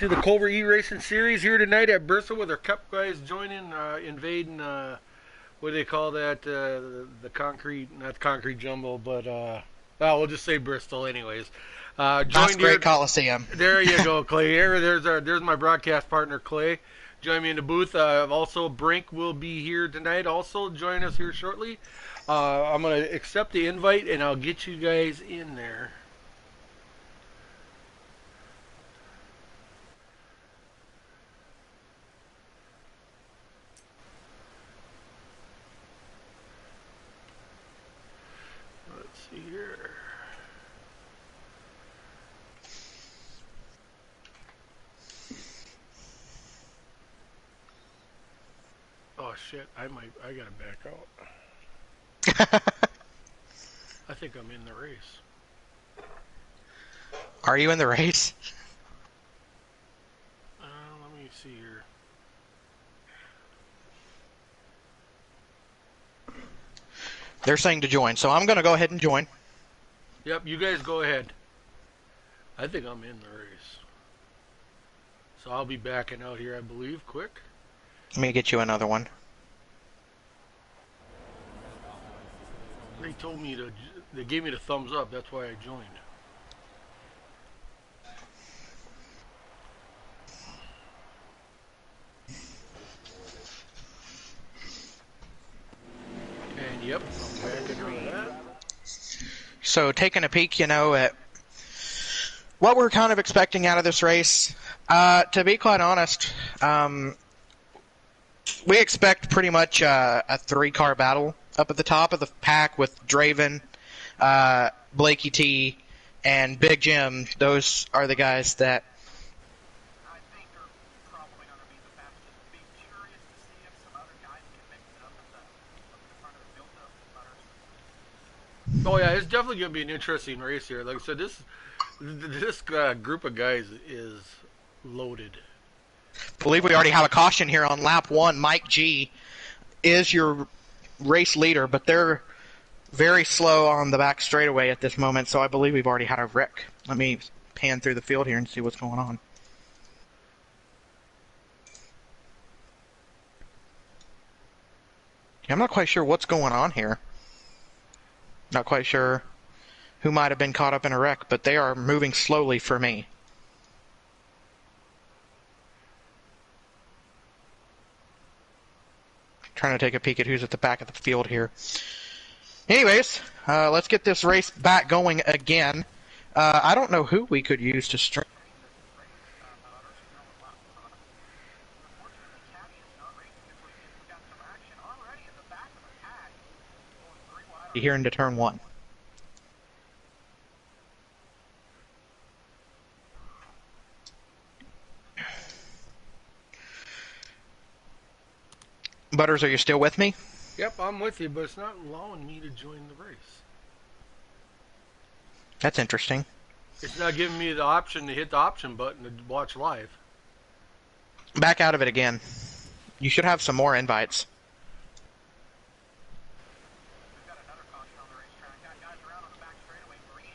to the Cobra E Racing Series here tonight at Bristol with our Cup guys joining, invading, what do they call that? The concrete, not concrete jumbo, but, well, we'll just say Bristol anyways. That's Joined here, great Coliseum. there you go, Clay. There's my broadcast partner, Clay. Join me in the booth. Also, Brink will be here tonight. Also, join us here shortly. I'm going to accept the invite, and I'll get you guys in there. Let's see here. Oh shit! I gotta back out. I think I'm in the race. Are you in the race? Let me see here. They're saying to join, so I'm going to go ahead and join. Yep, you guys go ahead. I think I'm in the race. So I'll be backing out here, I believe, quick. Let me get you another one. They told me to, they gave me the thumbs up, that's why I joined. And yep, I'm backing out of that. So taking a peek, at what we're kind of expecting out of this race. To be quite honest, we expect pretty much a three-car battle up at the top of the pack with Draven, Blakey T, and Big Jim. Those are the guys that I think are probably going to be the best. Just be curious to see if some other guys can mix it up at the front of the field though. Oh yeah, it's definitely going to be an interesting race here. Like I said, this group of guys is loaded. I believe we already have a caution here on lap 1. Mike G is your race leader, but they're very slow on the back straightaway at this moment, so I believe we've already had a wreck. Let me pan through the field here and see what's going on. Yeah, I'm not quite sure what's going on here. Not quite sure who might have been caught up in a wreck, but they are moving slowly for me. Trying to take a peek at who's at the back of the field here. Anyways, let's get this race back going again. I don't know who we could use to string. Here into turn 1. Butters, are you still with me? Yep, I'm with you, but it's not allowing me to join the race. That's interesting. It's not giving me the option to hit the option button to watch live. Back out of it again. You should have some more invites. We've got another caution on the racetrack. Got guys around on the back straightaway. Green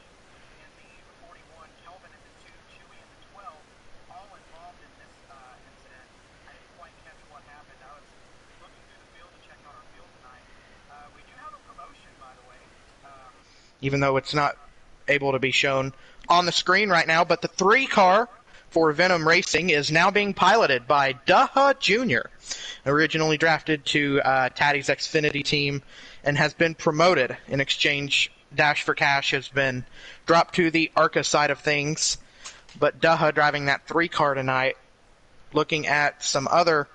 in the 41, Kelvin in the 2, Chewy in the 12, all involved in this incident. I didn't quite catch what happened. I was looking through the field to check out our field tonight. We do have a promotion, by the way. Even though it's not able to be shown on the screen right now, but the 3-car for Venom Racing is now being piloted by Daha Jr., originally drafted to Taddy's Xfinity team and has been promoted in exchange. Dash for Cash has been dropped to the ARCA side of things, but Daha driving that 3-car tonight. Looking at some other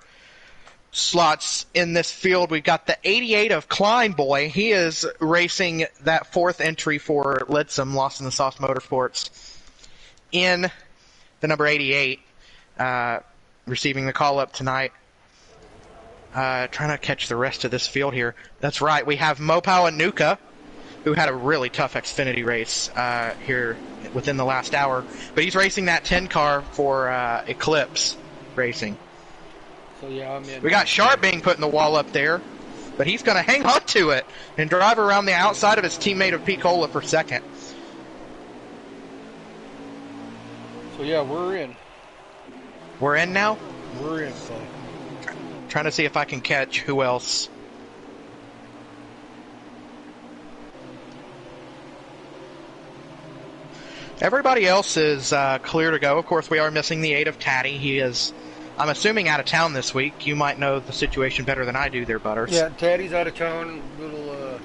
slots in this field, we've got the 88 of Kleinboy. He is racing that 4th entry for Lidsum, Lost in the Sauce Motorsports, in the number 88, receiving the call-up tonight. Trying to catch the rest of this field here. That's right, we have Mopao and Nuka, who had a really tough Xfinity race here within the last hour. But he's racing that 10-car for Eclipse Racing. So yeah, I'm in. We got Sharp being put in the wall up there, but he's going to hang on to it and drive around the outside of his teammate of Picola for second. So yeah, we're in. We're in now? We're in, Clay. Trying to see if I can catch who else. Everybody else is clear to go. Of course, we are missing the 8 of Taddy. He is, I'm assuming, out of town this week. You might know the situation better than I do there, Butters. Yeah, Taddy's out of town. Little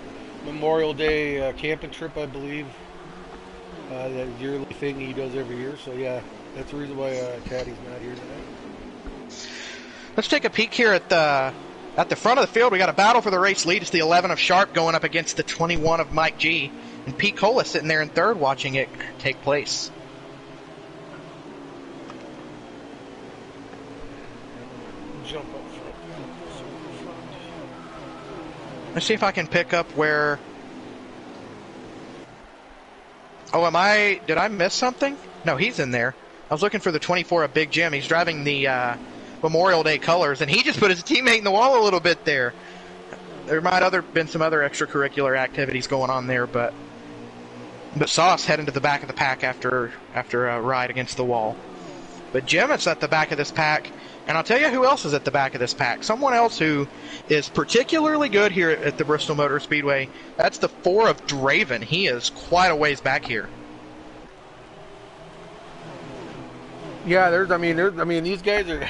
Memorial Day camping trip, I believe. That yearly thing he does every year. So, yeah, that's the reason why Taddy's not here tonight. Let's take a peek here at the front of the field. We got a battle for the race lead. It's the 11 of Sharp going up against the 21 of Mike G. And Pete Cola sitting there in third watching it take place. Jump up front. Let's see if I can pick up where... Oh, did I miss something? No, he's in there. I was looking for the 24 of Big Jim. He's driving the Memorial Day colors, and he just put his teammate in the wall a little bit there. There might been some other extracurricular activities going on there, but Sauce heading to the back of the pack after a ride against the wall. But Jim is at the back of this pack, and I'll tell you who else is at the back of this pack. Someone else who is particularly good here at the Bristol Motor Speedway. That's the 4 of Draven. He is quite a ways back here. Yeah, these guys are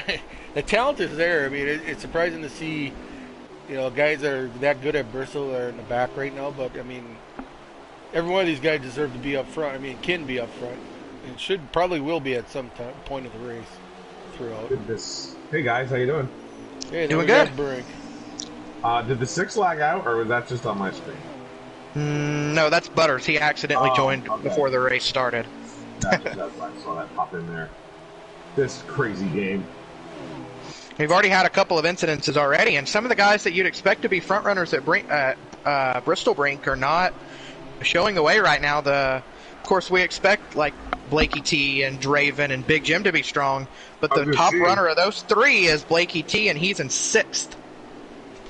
the talent is there. I mean, it's surprising to see, guys that are that good at Bristol are in the back right now. But I mean, every one of these guys deserve to be up front. I mean, can be up front, and probably will be at some point of the race throughout. Hey guys, how you doing? Hey, doing good. Did the 6 lag out, or was that just on my screen? No, that's Butters. He accidentally joined before the race started. That's why I saw that pop in there. This crazy game. We've already had a couple of incidences already, and some of the guys that you'd expect to be front runners at Bristol Brink are not showing the way right now. Of course, we expect like Blakey T and Draven and Big Jim to be strong, but the top runner of those 3 is Blakey T, and he's in 6th.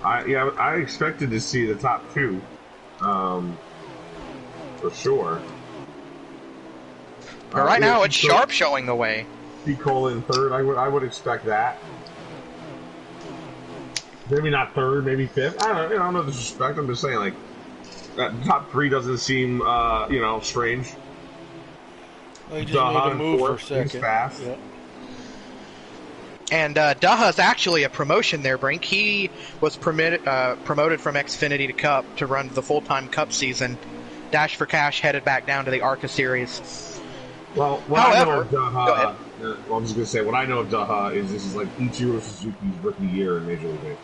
I expected to see the top 2, for sure. But right now, it's Sharp showing the way. P. Cole in 3rd. I would expect that. Maybe not 3rd, maybe 5th. I don't know. No disrespect. I'm just saying, like, that top 3 doesn't seem, strange. Well, you just need to move for a second. He's fast. Yep. And Daha's actually a promotion there, Brink. He was promoted from Xfinity to Cup to run the full-time Cup season. Dash for Cash headed back down to the ARCA Series. Well, However, go ahead. I'm just going to say, what I know of Daha is this is like Ichiro Suzuki's rookie year in Major League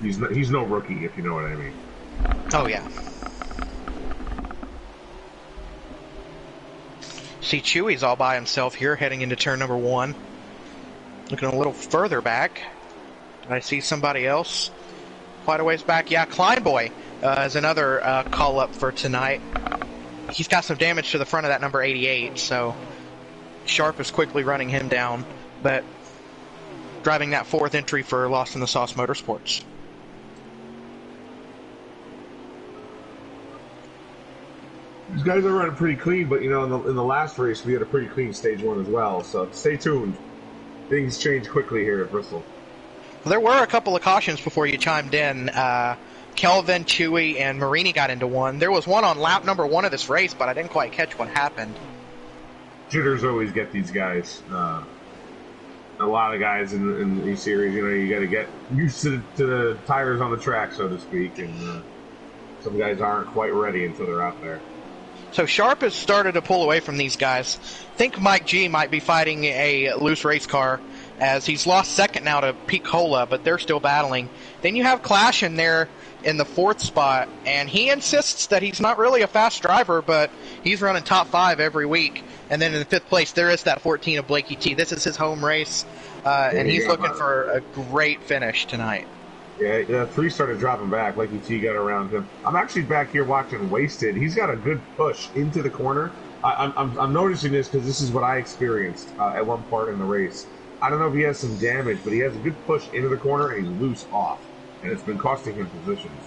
Baseball. He's no rookie, if you know what I mean. Oh, yeah. See, Chewy's all by himself here, heading into turn number 1. Looking a little further back. Did I see somebody else? Quite a ways back. Yeah, Kleinboy is another call-up for tonight. He's got some damage to the front of that number 88, so Sharp is quickly running him down, but driving that 4th entry for Lost in the Sauce Motorsports. These guys are running pretty clean, but in the last race we had a pretty clean stage 1 as well, so stay tuned. Things change quickly here at Bristol. Well, there were a couple of cautions before you chimed in. Kelvin, Chewy, and Marini got into one. There was one on lap number 1 of this race, but I didn't quite catch what happened. Jitters always get these guys. A lot of guys in these series, you got to get used to the tires on the track, so to speak, and some guys aren't quite ready until they're out there. So Sharp has started to pull away from these guys. I think Mike G might be fighting a loose race car, as he's lost second now to Pete Cola, but they're still battling. Then you have Clash in there in the 4th spot, and he insists that he's not really a fast driver, but he's running top 5 every week. And then in the 5th place, there is that 14 of Blakey T. This is his home race, and he's looking for a great finish tonight. Yeah, 3 started dropping back. Blakey T got around him. I'm actually back here watching Wasted. He's got a good push into the corner. I'm noticing this because this is what I experienced at one part in the race. I don't know if he has some damage, but he has a good push into the corner, and he's loose off. And it's been costing him positions.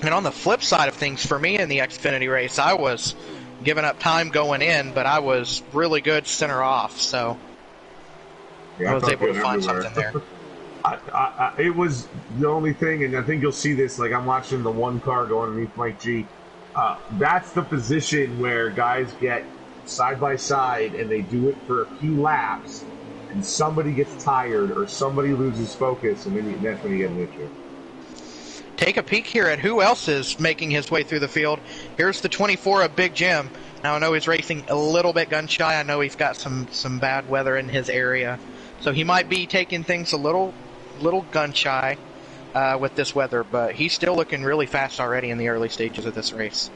And on the flip side of things, for me in the Xfinity race, I was giving up time going in, but I was really good center off, so Yeah, I was able to find everywhere. something there. It was the only thing, and I think you'll see this. Like I'm watching the one car go underneath Mike G. That's the position where guys get side by side, and they do it for a few laps, and somebody gets tired or somebody loses focus, and then that's when you get an issue. Take a peek here at who else is making his way through the field. Here's the 24 of Big Jim. Now I know he's racing a little bit gun shy. I know he's got some bad weather in his area, so he might be taking things a little gun shy with this weather, but he's still looking really fast already in the early stages of this race.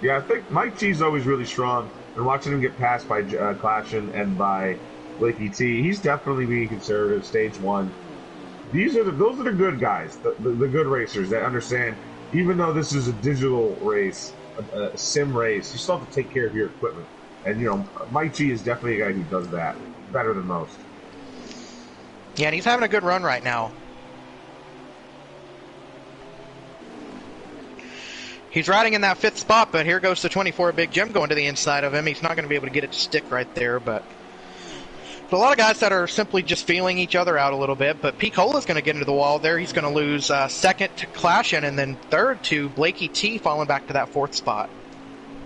Yeah, I think Mike G's always really strong, and watching him get passed by Clashin and by Blakey T, he's definitely being conservative. Stage 1. Those are the good guys, the good racers that understand. Even though this is a digital race, a sim race, you still have to take care of your equipment. And Mike G is definitely a guy who does that better than most. Yeah, and he's having a good run right now. He's riding in that 5th spot, but here goes the 24 Big Jim going to the inside of him. He's not going to be able to get it to stick right there, but a lot of guys that are simply just feeling each other out a little bit, but P. Cola's going to get into the wall there. He's going to lose 2nd to Clashin, and then 3rd to Blakey T, falling back to that 4th spot.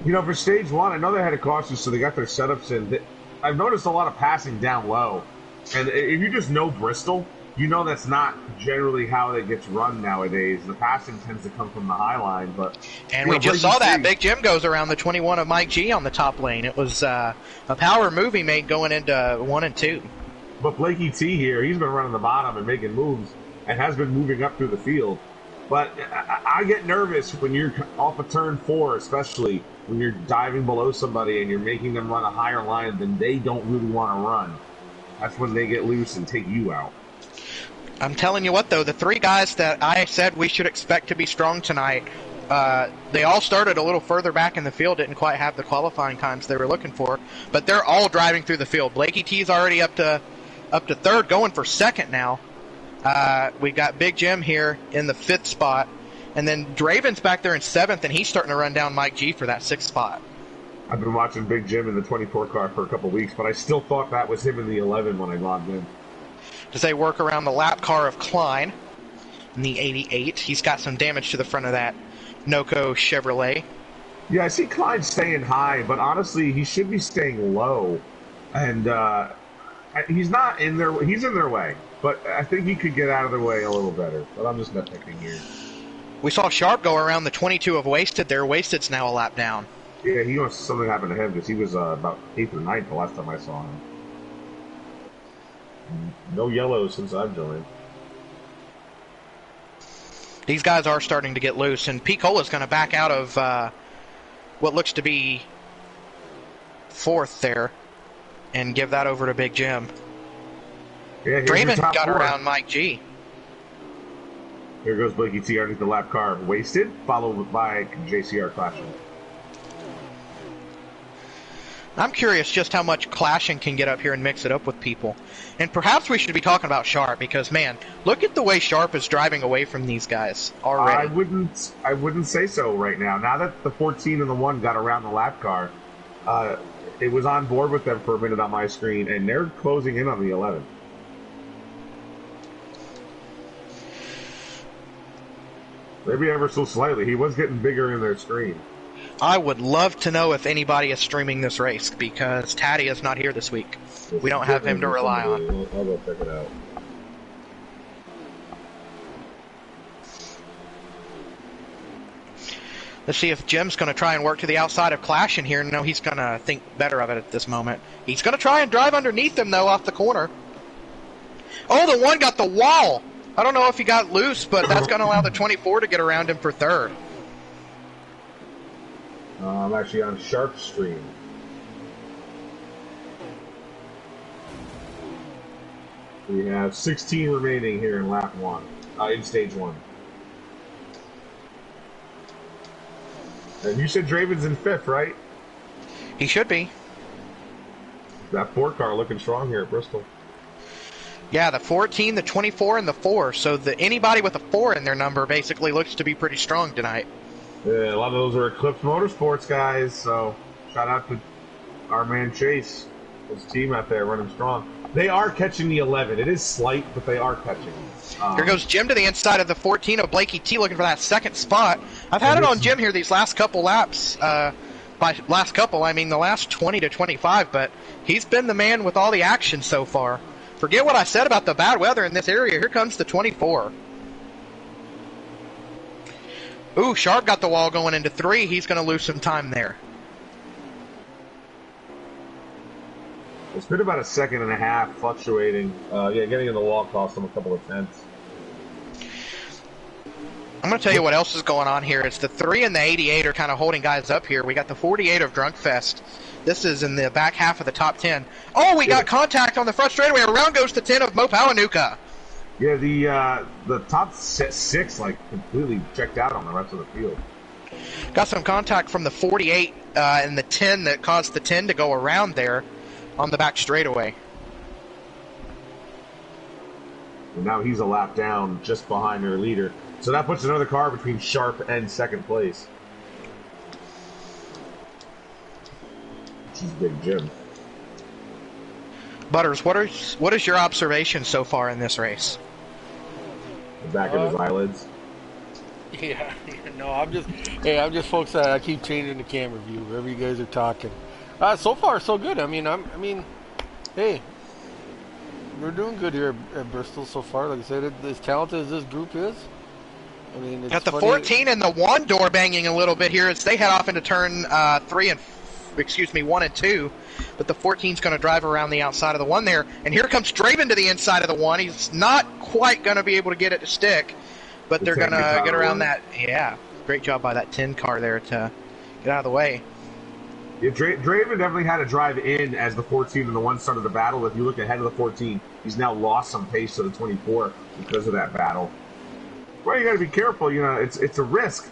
For stage 1, I know they had a caution, so they got their setups in. I've noticed a lot of passing down low, and if you just know Bristol, you know that's not generally how it gets run nowadays. The passing tends to come from the high line, and we just saw that Big Jim goes around the 21 of Mike G on the top lane. It was a power move he made going into 1 and 2. But Blakey T here, he's been running the bottom and making moves, and has been moving up through the field. But I get nervous when you're off of turn 4, especially when you're diving below somebody and you're making them run a higher line than they don't really want to run. That's when they get loose and take you out. I'm telling you what, though, the 3 guys that I said we should expect to be strong tonight, they all started a little further back in the field, didn't quite have the qualifying times they were looking for, but they're all driving through the field. Blakey T's already up to 3rd, going for 2nd now. We got Big Jim here in the 5th spot, and then Draven's back there in 7th, and he's starting to run down Mike G for that 6th spot. I've been watching Big Jim in the 24 car for a couple weeks, but I still thought that was him in the 11 when I logged in. As they work around the lap car of Klein in the 88. He's got some damage to the front of that Noco Chevrolet. Yeah, I see Klein staying high, but honestly, he should be staying low. And he's not in their. He's in their way, but I think he could get out of their way a little better. But I'm just nitpicking here. We saw Sharp go around the 22 of Wasted there. Wasted's now a lap down. Yeah, he wants something happened to him because he was about 8th or 9th the last time I saw him. No yellows since I've joined. These guys are starting to get loose, and P. Cola's going to back out of what looks to be 4th there and give that over to Big Jim. Yeah, Draven got around Mike G. Here goes Blakey T underneath the lap car. Wasted, followed by JCR Clashing. I'm curious just how much Clashing can get up here and mix it up with people. And perhaps we should be talking about Sharp, because, man, look at the way Sharp is driving away from these guys already. I wouldn't say so right now. Now that the 14 and the 1 got around the lap car, it was on board with them for a minute on my screen, and they're closing in on the 11. Maybe ever so slightly. He was getting bigger in their screen. I would love to know if anybody is streaming this race, because Taddy is not here this week. We don't have him to rely on. I'll go check it out. Let's see if Jim's going to try and work to the outside of Clash in here. No, he's going to think better of it at this moment. He's going to try and drive underneath him, though, off the corner. Oh, the 1 got the wall. I don't know if he got loose, but that's going to allow the 24 to get around him for 3rd. I'm actually on Sharp Stream. We have 16 remaining here in lap 1, in stage 1. And you said Draven's in 5th, right? He should be. That 4 car looking strong here at Bristol. Yeah, the 14, the 24, and the 4. So anybody with a 4 in their number basically looks to be pretty strong tonight. A lot of those are Eclipse Motorsports guys, so shout out to our man Chase, his team out there running strong. They are catching the 11. It is slight, but they are catching. Here goes Jim to the inside of the 14 of Blakey T, looking for that second spot. I've had it on Jim here these last couple laps. By last couple, I mean the last 20 to 25, but he's been the man with all the action so far. Forget what I said about the bad weather in this area. Here comes the 24. Ooh, Sharp got the wall going into 3. He's going to lose some time there. It's been about a second and a half fluctuating. Getting in the wall cost him a couple of tenths. I'm going to tell you what else is going on here. It's the 3 and the 88 are kind of holding guys up here. We got the 48 of Drunkfest. This is in the back half of the top 10. Oh, we got contact on the front straightaway. Around goes the 10 of Mopawanuka. Yeah, the top 6 like completely checked out on the rest of the field. Got some contact from the 48 and the 10 that caused the 10 to go around there on the back straightaway. And now he's a lap down just behind their leader. So that puts another car between Sharp and second place. Which is Big Jim. Butters, what is your observation so far in this race? The back of his eyelids. Yeah, no, I'm just folks. I keep changing the camera view wherever you guys are talking. So far, so good. I mean, hey, we're doing good here at Bristol so far. Like I said, as talented as this group is, I mean, it's got the funny. 14 and the 1 door banging a little bit here as they head off into turn 1 and 2. But the 14's going to drive around the outside of the 1 there, and here comes Draven to the inside of the 1. He's not quite going to be able to get it to stick, but they're going to get around that. Yeah, great job by that 10 car there to get out of the way. Yeah, Draven definitely had to drive in as the 14 and the 1 started the battle. If you look ahead of the 14, he's now lost some pace to the 24 because of that battle. Well, you got to be careful. You know, it's a risk.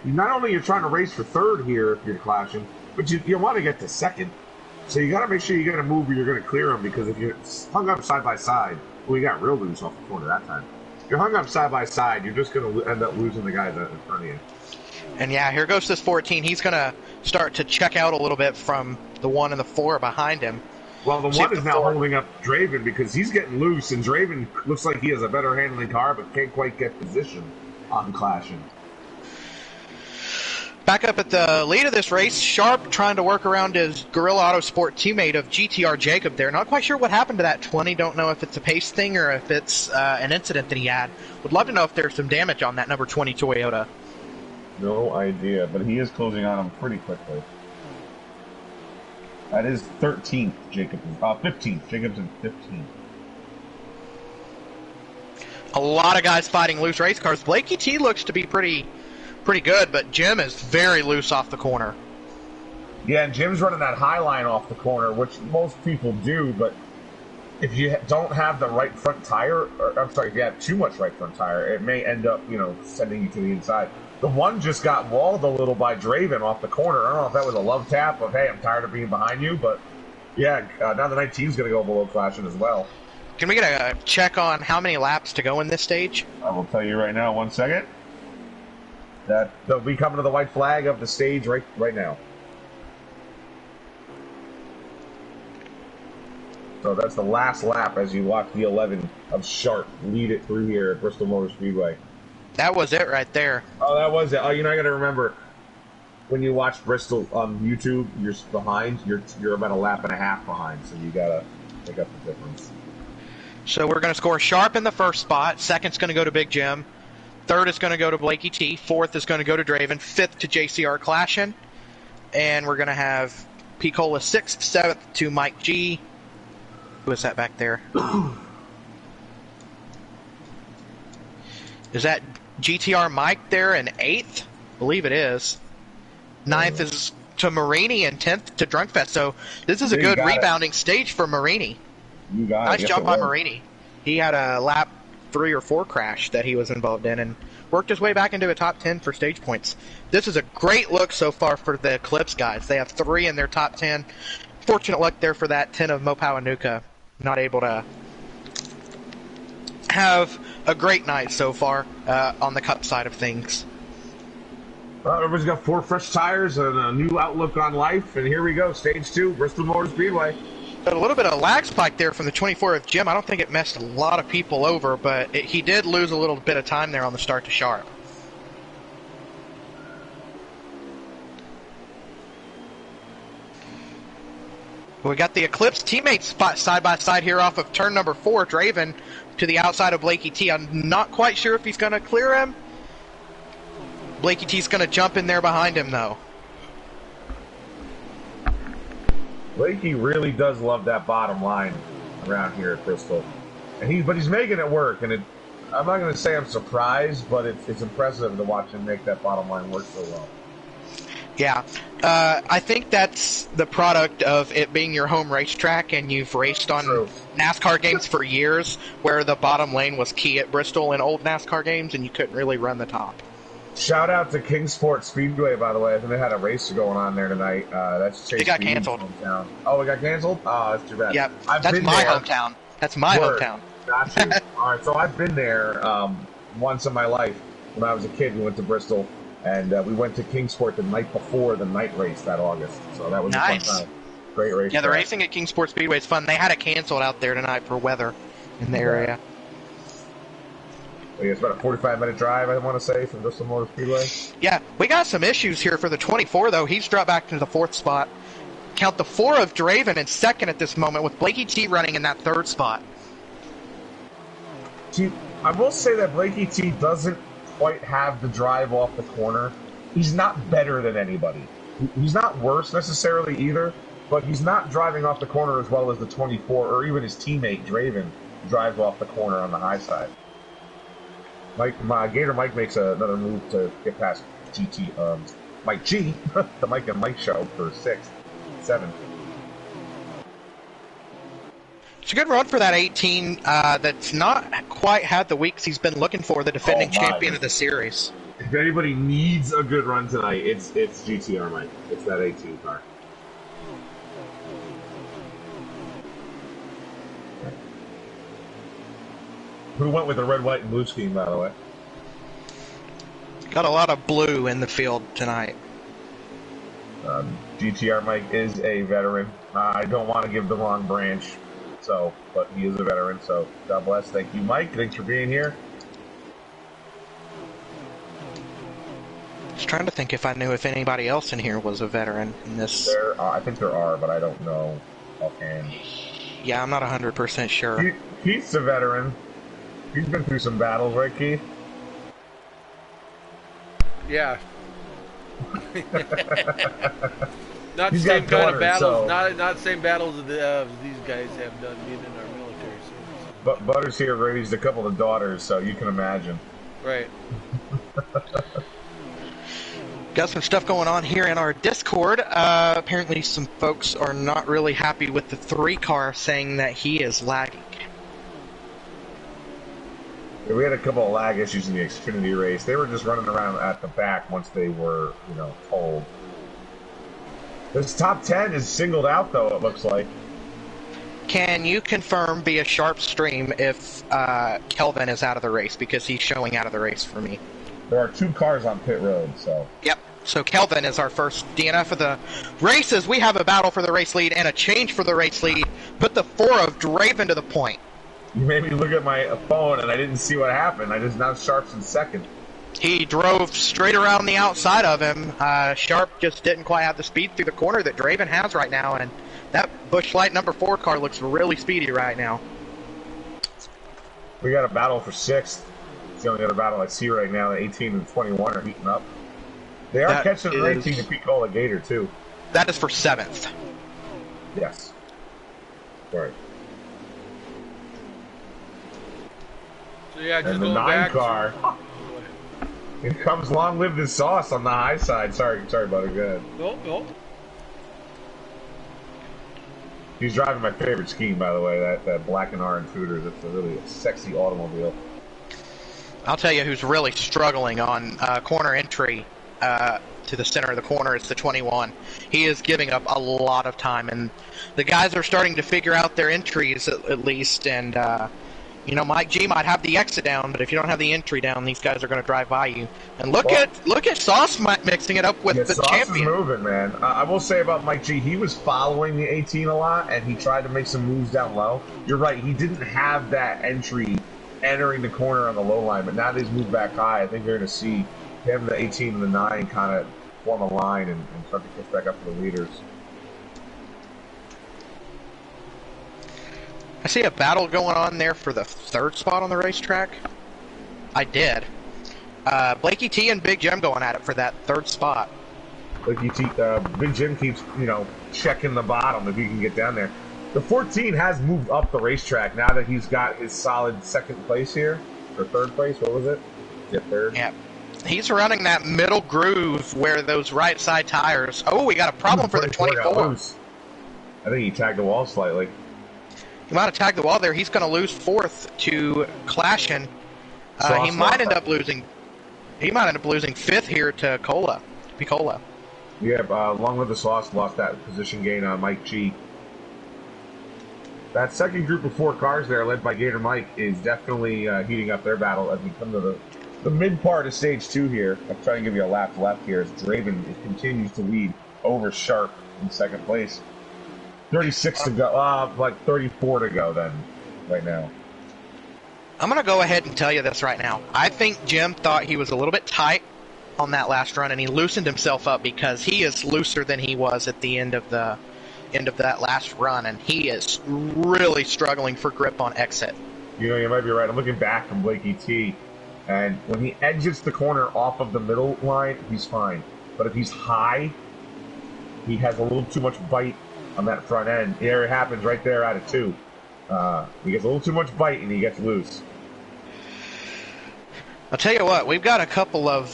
Not only you're trying to race for third here if you're clashing, but you want to get to second. So you got to make sure you got to move or you're going to clear them, because if you're hung up side by side, well, you got real loose off the corner that time. If you're hung up side by side, you're just going to end up losing the guys in front of you. And yeah, here goes this 14. He's going to start to check out a little bit from the 1 and the 4 behind him. Well, the 1 is now holding up Draven because he's getting loose, and Draven looks like he has a better handling car, but can't quite get position on clashing. Back up at the lead of this race, Sharp trying to work around his Gorilla Autosport teammate of GTR Jacob there. Not quite sure what happened to that 20. Don't know if it's a pace thing or if it's an incident that he had. Would love to know if there's some damage on that number 20 Toyota. No idea, but he is closing on him pretty quickly. That is 13th, 15th. Jacob's in 15th. A lot of guys fighting loose race cars. Blakey T looks to be pretty good, but Jim is very loose off the corner. Yeah, and Jim's running that high line off the corner, which most people do, but if you don't have the right front tire, if you have too much right front tire, it may end up, sending you to the inside. The 1 just got walled a little by Draven off the corner. I don't know if that was a love tap of, hey, I'm tired of being behind you, but yeah, now the 19's going to go below clashing as well. Can we get a check on how many laps to go in this stage? I will tell you right now, 1 second. That they'll be coming to the white flag of the stage right now. So that's the last lap as you watch the 11 of Sharp lead it through here at Bristol Motor Speedway. That was it right there. Oh, that was it. Oh, I got to remember, when you watch Bristol on YouTube, you're behind. You're about a lap and a half behind, so you got to make up the difference. So we're going to score Sharp in the first spot. Second's going to go to Big Jim. Third is going to go to Blakey T. Fourth is going to go to Draven. Fifth to JCR Clashin. And we're going to have Picola 6th. 7th to Mike G. Who is that back there? Is that GTR Mike there in 8th? I believe it is. 9th is to Marini and 10th to Drunkfest. So this is a good rebounding stage for Marini. You got nice job by Marini. He had a lap 3 or 4 crash that he was involved in and worked his way back into a top 10 for stage points. This is a great look so far for the Eclipse guys. They have 3 in their top 10. Fortunate luck there for that 10 of Mopawanuka. Not able to have a great night so far on the Cup side of things. Everybody's got 4 fresh tires and a new outlook on life, and here we go, stage 2, Bristol Motor Speedway. But a little bit of lag spike there from the 24 of Jim. I don't think it messed a lot of people over, but he did lose a little bit of time there on the start to sharp. We got the Eclipse teammates spot side by side here off of turn number 4. Draven to the outside of Blakey T. I'm not quite sure if he's going to clear him. Blakey T's going to jump in there behind him, though. Blakey really does love that bottom line around here at Bristol, and but he's making it work. And I'm not going to say I'm surprised, but it's impressive to watch him make that bottom line work so well. Yeah, I think that's the product of it being your home racetrack, and you've raced on NASCAR games for years, where the bottom lane was key at Bristol in old NASCAR games, and you couldn't really run the top. Shout out to Kingsport Speedway, by the way. I think they had a race going on there tonight. That's Chase. It got canceled. Hometown. Oh, it got canceled? Oh, that's too bad. Yep, that's my hometown. That's my hometown. Got you. All right, so I've been there once in my life. When I was a kid, we went to Bristol, and we went to Kingsport the night before the night race that August. So that was nice. A fun time. Great race. Yeah, the racing at Kingsport Speedway is fun. They had it canceled out there tonight for weather in the area. It's about a 45-minute drive, I want to say, from Bristol Motor Speedway. Yeah, we got some issues here for the 24, though. He's dropped back to the 4th spot. Count the 4 of Draven in 2nd at this moment, with Blakey T running in that 3rd spot. See, I will say that Blakey T doesn't quite have the drive off the corner. He's not better than anybody. He's not worse necessarily either, but he's not driving off the corner as well as the 24 or even his teammate Draven drives off the corner on the high side. Gator Mike makes another move to get past Mike G, the Mike and Mike show for 6th, 7th. It's a good run for that 18 that's not quite had the weeks he's been looking for, the defending champion of the series. If anybody needs a good run tonight, it's GTR Mike. It's that 18 car. Who went with the red, white, and blue scheme, by the way? Got a lot of blue in the field tonight. GTR Mike is a veteran. I don't want to give the wrong branch, but he is a veteran, so God bless. Thank you, Mike. Thanks for being here. Just trying to think if I knew if anybody else in here was a veteran in this. I think there are, but I don't know offhand. Yeah, I'm not 100% sure. Keith's a veteran. He's been through some battles, right, Keith? Yeah. Not the same kind of battles. Not the same battles as these guys have done being in our military service. But Butters here raised a couple of daughters, so you can imagine. Right. Got some stuff going on here in our Discord. Apparently some folks are not really happy with the 3 car, saying that he is lagging. Yeah, we had a couple of lag issues in the Xfinity race. They were just running around at the back once they were, told. This top 10 is singled out, though, it looks like. Can you confirm via Sharp Stream if Kelvin is out of the race? Because he's showing out of the race for me. There are 2 cars on pit road, so... Yep. So Kelvin is our first DNF of the races. We have a battle for the race lead and a change for the race lead. Put the 4 of Draven to the point. You made me look at my phone, and I didn't see what happened. I just now Sharp's in 2nd. He drove straight around the outside of him. Sharp just didn't quite have the speed through the corner that Draven has right now, and that Busch Light number 4 car looks really speedy right now. We got a battle for 6th. It's the only other battle I see right now. The 18 and 21 are heating up. They are catching the 18 to Picola Gator, too. That is for 7th. Yes. Right. So yeah, just and the going 9 back car. Here comes Long Live the Sauce on the high side. Sorry, Butter. Go ahead. Oh. He's driving my favorite scheme, by the way, that black and orange Hooters. It's a really sexy automobile. I'll tell you who's really struggling on corner entry to the center of the corner. It's the 21. He is giving up a lot of time, and the guys are starting to figure out their entries at least, and You know, Mike G might have the exit down, but if you don't have the entry down, these guys are going to drive by you. And look at Sauce mixing it up with the Sauce champion. Is moving, man. I will say about Mike G, he was following the 18 a lot, and he tried to make some moves down low. You're right, he didn't have that entry entering the corner on the low line, but now that he's moved back high, I think you're going to see him, the 18 and the 9, kind of form a line and start to push back up to the leaders. I see a battle going on there for the third spot on the racetrack. I did. Blakey T and Big Jim going at it for that third spot. Blakey T, Big Jim keeps, checking the bottom if he can get down there. The 14 has moved up the racetrack now that he's got his solid second place here. Or third place, what was it? Yeah, third. Yeah. He's running that middle groove where those right side tires. Oh, we got a problem for the 24. I think he tagged the wall slightly. He might have tagged the wall there. He's going to lose fourth to Clashin. He might end up losing. He might end up losing fifth here to Picola. Yeah, Long Live the Sauce lost that position gain on Mike G. That second group of 4 cars there, led by Gator Mike, is definitely heating up their battle as we come to the mid part of stage 2 here. I'm trying to give you a lap left here as Draven continues to lead over Sharp in second place. 36 to go, like 34 to go then, right now. I'm going to go ahead and tell you this right now. I think Jim thought he was a little bit tight on that last run, and he loosened himself up because he is looser than he was at the end of that last run, and he is really struggling for grip on exit. You might be right. I'm looking back from Blakey T, and when he exits the corner off of the middle line, he's fine. But if he's high, he has a little too much bite on that front end. There it happens right there out of 2. He gets a little too much bite and he gets loose. I'll tell you what, we've got a couple of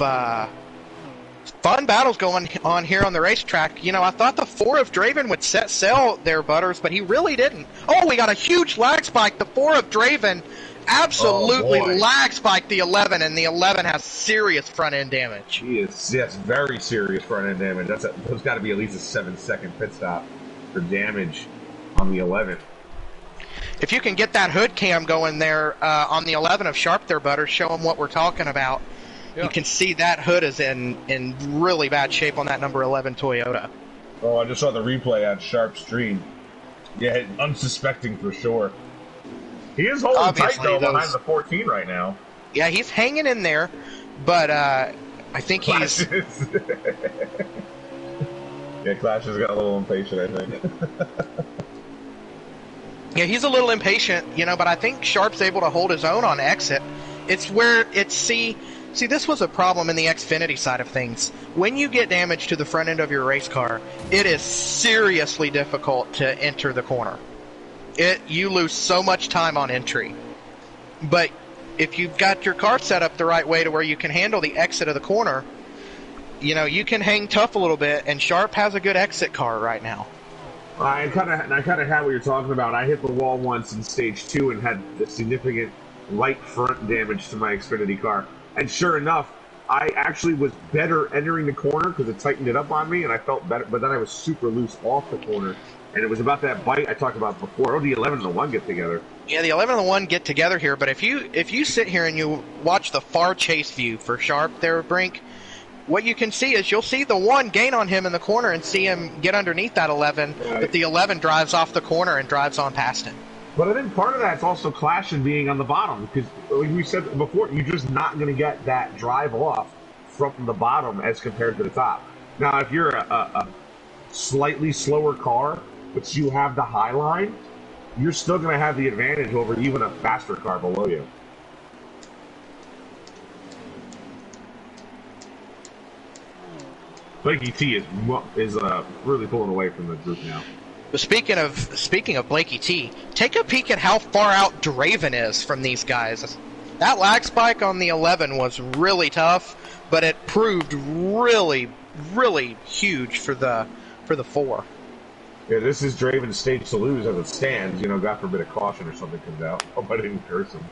fun battles going on here on the racetrack. I thought the 4 of Draven would set sail there, Butters, but he really didn't. Oh, we got a huge lag spike. The 4 of Draven absolutely lag spiked the 11, and the 11 has serious front end damage. He is, yes, very serious front end damage. There's got to be at least a 7-second pit stop for damage on the 11. If you can get that hood cam going there on the 11 of Sharp there, Butters, show them what we're talking about. Yeah. You can see that hood is in really bad shape on that number 11 Toyota. Oh, I just saw the replay on Sharp stream. Yeah, unsuspecting for sure. He is holding obviously tight, though, behind the 14 right now. Yeah, he's hanging in there, but I think he's... Yeah, Clash has got a little impatient, I think. Yeah, he's a little impatient, but I think Sharp's able to hold his own on exit. It's where it's see, this was a problem in the Xfinity side of things. When you get damage to the front end of your race car, it is seriously difficult to enter the corner. You lose so much time on entry. But if you've got your car set up the right way to where you can handle the exit of the corner, you can hang tough a little bit, and Sharp has a good exit car right now. I kind of had what you're talking about. I hit the wall once in stage 2 and had the significant light front damage to my Xfinity car. And sure enough, I actually was better entering the corner because it tightened it up on me, and I felt better. But then I was super loose off the corner, and it was about that bite I talked about before. Oh, the 11 and the 1 get together. Yeah, the 11 and the 1 get together here. But if you sit here and you watch the far chase view for Sharp there, Brink, what you can see is you'll see the 1 gain on him in the corner and see him get underneath that 11, right. But the 11 drives off the corner and drives on past him. But I think part of that's also Clash and being on the bottom, because like we said before, you're just not going to get that drive off from the bottom as compared to the top. Now, if you're a slightly slower car, but you have the high line, you're still going to have the advantage over even a faster car below you. Blakey T is really pulling away from the group now. But speaking of Blakey T, take a peek at how far out Draven is from these guys. That lag spike on the 11 was really tough, but it proved really, really huge for the 4. Yeah, this is Draven's stage to lose as it stands. God forbid a caution or something comes out. Hope I didn't curse him.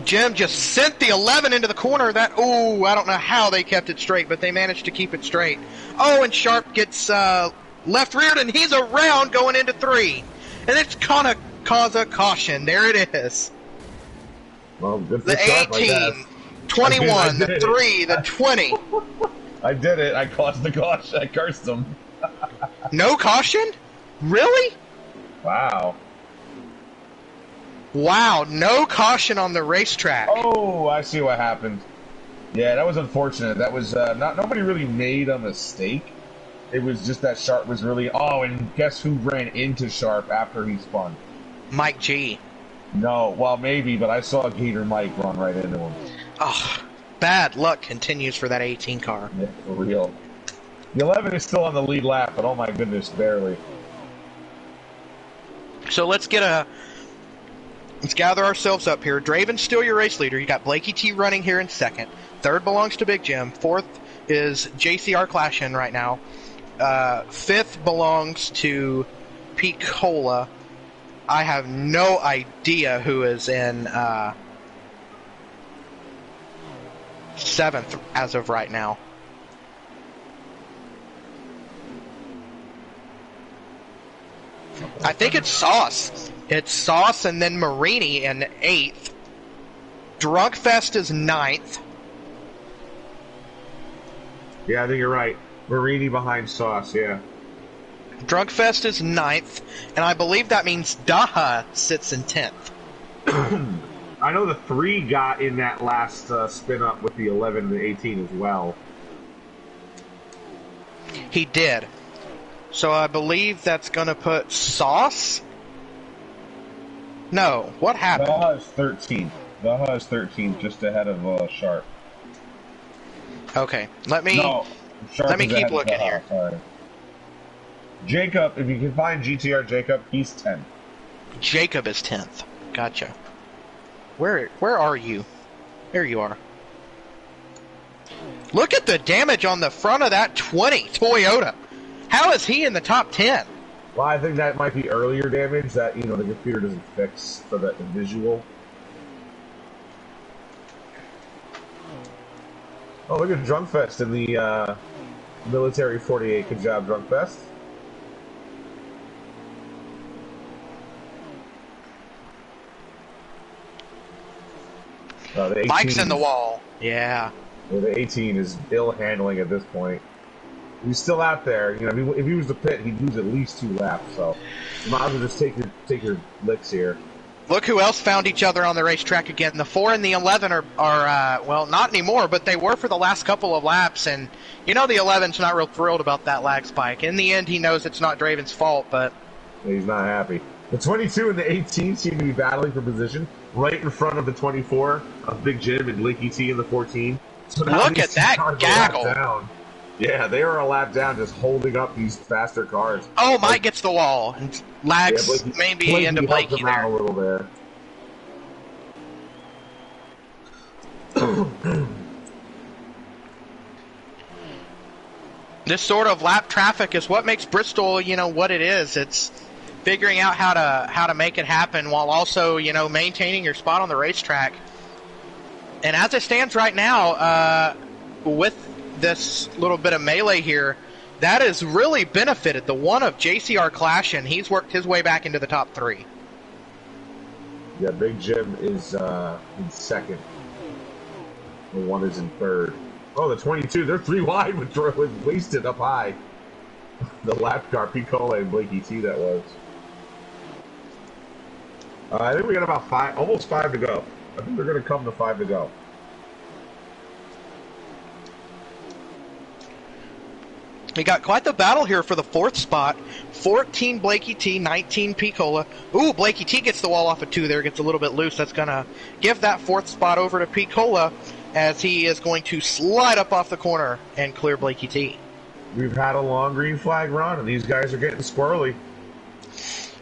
Jim just sent the 11 into the corner. I don't know how they kept it straight, but they managed to keep it straight. Oh, and Sharp gets left reared, and he's around going into 3. and it's gonna cause a caution. There it is. Well, good for The Sharp, I 18, guess. 21, I did the it. 3, the 20. I did it. I caused the caution. I cursed him. No caution? Really? Wow. Wow, no caution on the racetrack. Oh, I see what happened. Yeah, that was unfortunate. That was nobody really made a mistake. It was just that Sharp was really. Oh, and guess who ran into Sharp after he spun? Mike G. No, well maybe, but I saw Gator Mike run right into him. Oh, bad luck continues for that 18 car. Yeah, for real. The 11 is still on the lead lap, but oh my goodness, barely. So let's gather ourselves up here. Draven's still your race leader. You got Blakey T running here in second. Third belongs to Big Jim. Fourth is JCR Clashin right now. Fifth belongs to Pete Cola. I have no idea who is in seventh as of right now. I think it's Sauce. It's Sauce and then Marini in 8th. Drunkfest is 9th. Yeah, I think you're right. Marini behind Sauce, yeah. Drunkfest is 9th, and I believe that means Daha sits in 10th. I know the 3 got in that last spin up with the 11 and the 18 as well. He did. So I believe that's going to put Sauce? No, what happened? Daha is 13th. Daha is 13th, just ahead of Sharp. Okay, let me Sharp is keep ahead of looking Daha, here. Sorry. Jacob, if you can find GTR Jacob, he's 10th. Jacob is 10th. Gotcha. Where are you? There you are. Look at the damage on the front of that 20 Toyota. How is he in the top 10? Well, I think that might be earlier damage that, the computer doesn't fix for the visual. Oh, look at Drunkfest in the military 48. Good job, Drunkfest. The 18 Mike's in the wall. Yeah. The 18 is ill handling at this point. He's still out there. If he was to pit, he'd lose at least 2 laps. So, you might as well just take your licks here. Look who else found each other on the racetrack again. The 4 and the 11 are well, not anymore, but they were for the last couple of laps. And, the 11's not real thrilled about that lag spike. In the end, he knows it's not Draven's fault, but... He's not happy. The 22 and the 18 seem to be battling for position right in front of the 24 of Big Jim and Blakey T in the 14. So look at that gaggle. Yeah, they are a lap down just holding up these faster cars. Oh, Mike gets the wall. And lags maybe into Blakey there. A little there. This sort of lap traffic is what makes Bristol, what it is. It's figuring out how to make it happen while also, maintaining your spot on the racetrack. And as it stands right now, with this little bit of melee here, that has really benefited the one of JCR Clash, and he's worked his way back into the top 3. Yeah, Big Jim is in second. The 1 is in third. Oh, the 22, they're 3 wide with Wasted up high. The lap car, Picola and Blakey T, that was. I think we got about almost 5 to go. I think they're going to come to 5 to go. We got quite the battle here for the 4th spot. 14 Blakey T, 19 Picola. Ooh, Blakey T gets the wall off of 2 there, gets a little bit loose. That's going to give that 4th spot over to Picola as he is going to slide up off the corner and clear Blakey T. We've had a long green flag run, and these guys are getting squirrely.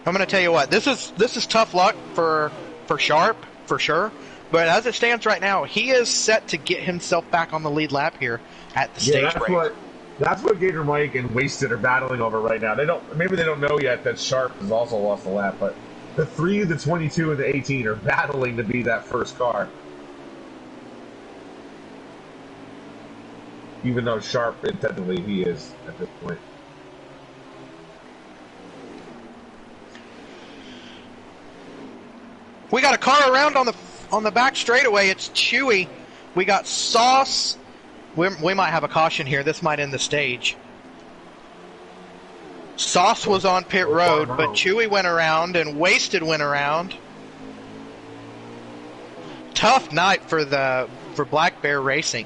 I'm going to tell you what, this is tough luck for Sharp, for sure. But as it stands right now, he is set to get himself back on the lead lap here at the stage break. That's what Gator Mike and Wasted are battling over right now. Maybe they don't know yet that Sharp has also lost a lap, but the 3, the 22, and the 18 are battling to be that first car. Even though Sharp, technically, he is at this point. got a car around on the back straightaway. It's Chewy. We got Sauce. We might have a caution here. This might end the stage. Sauce was on pit road, but Chewy went around and Wasted went around. Tough night for Black Bear Racing.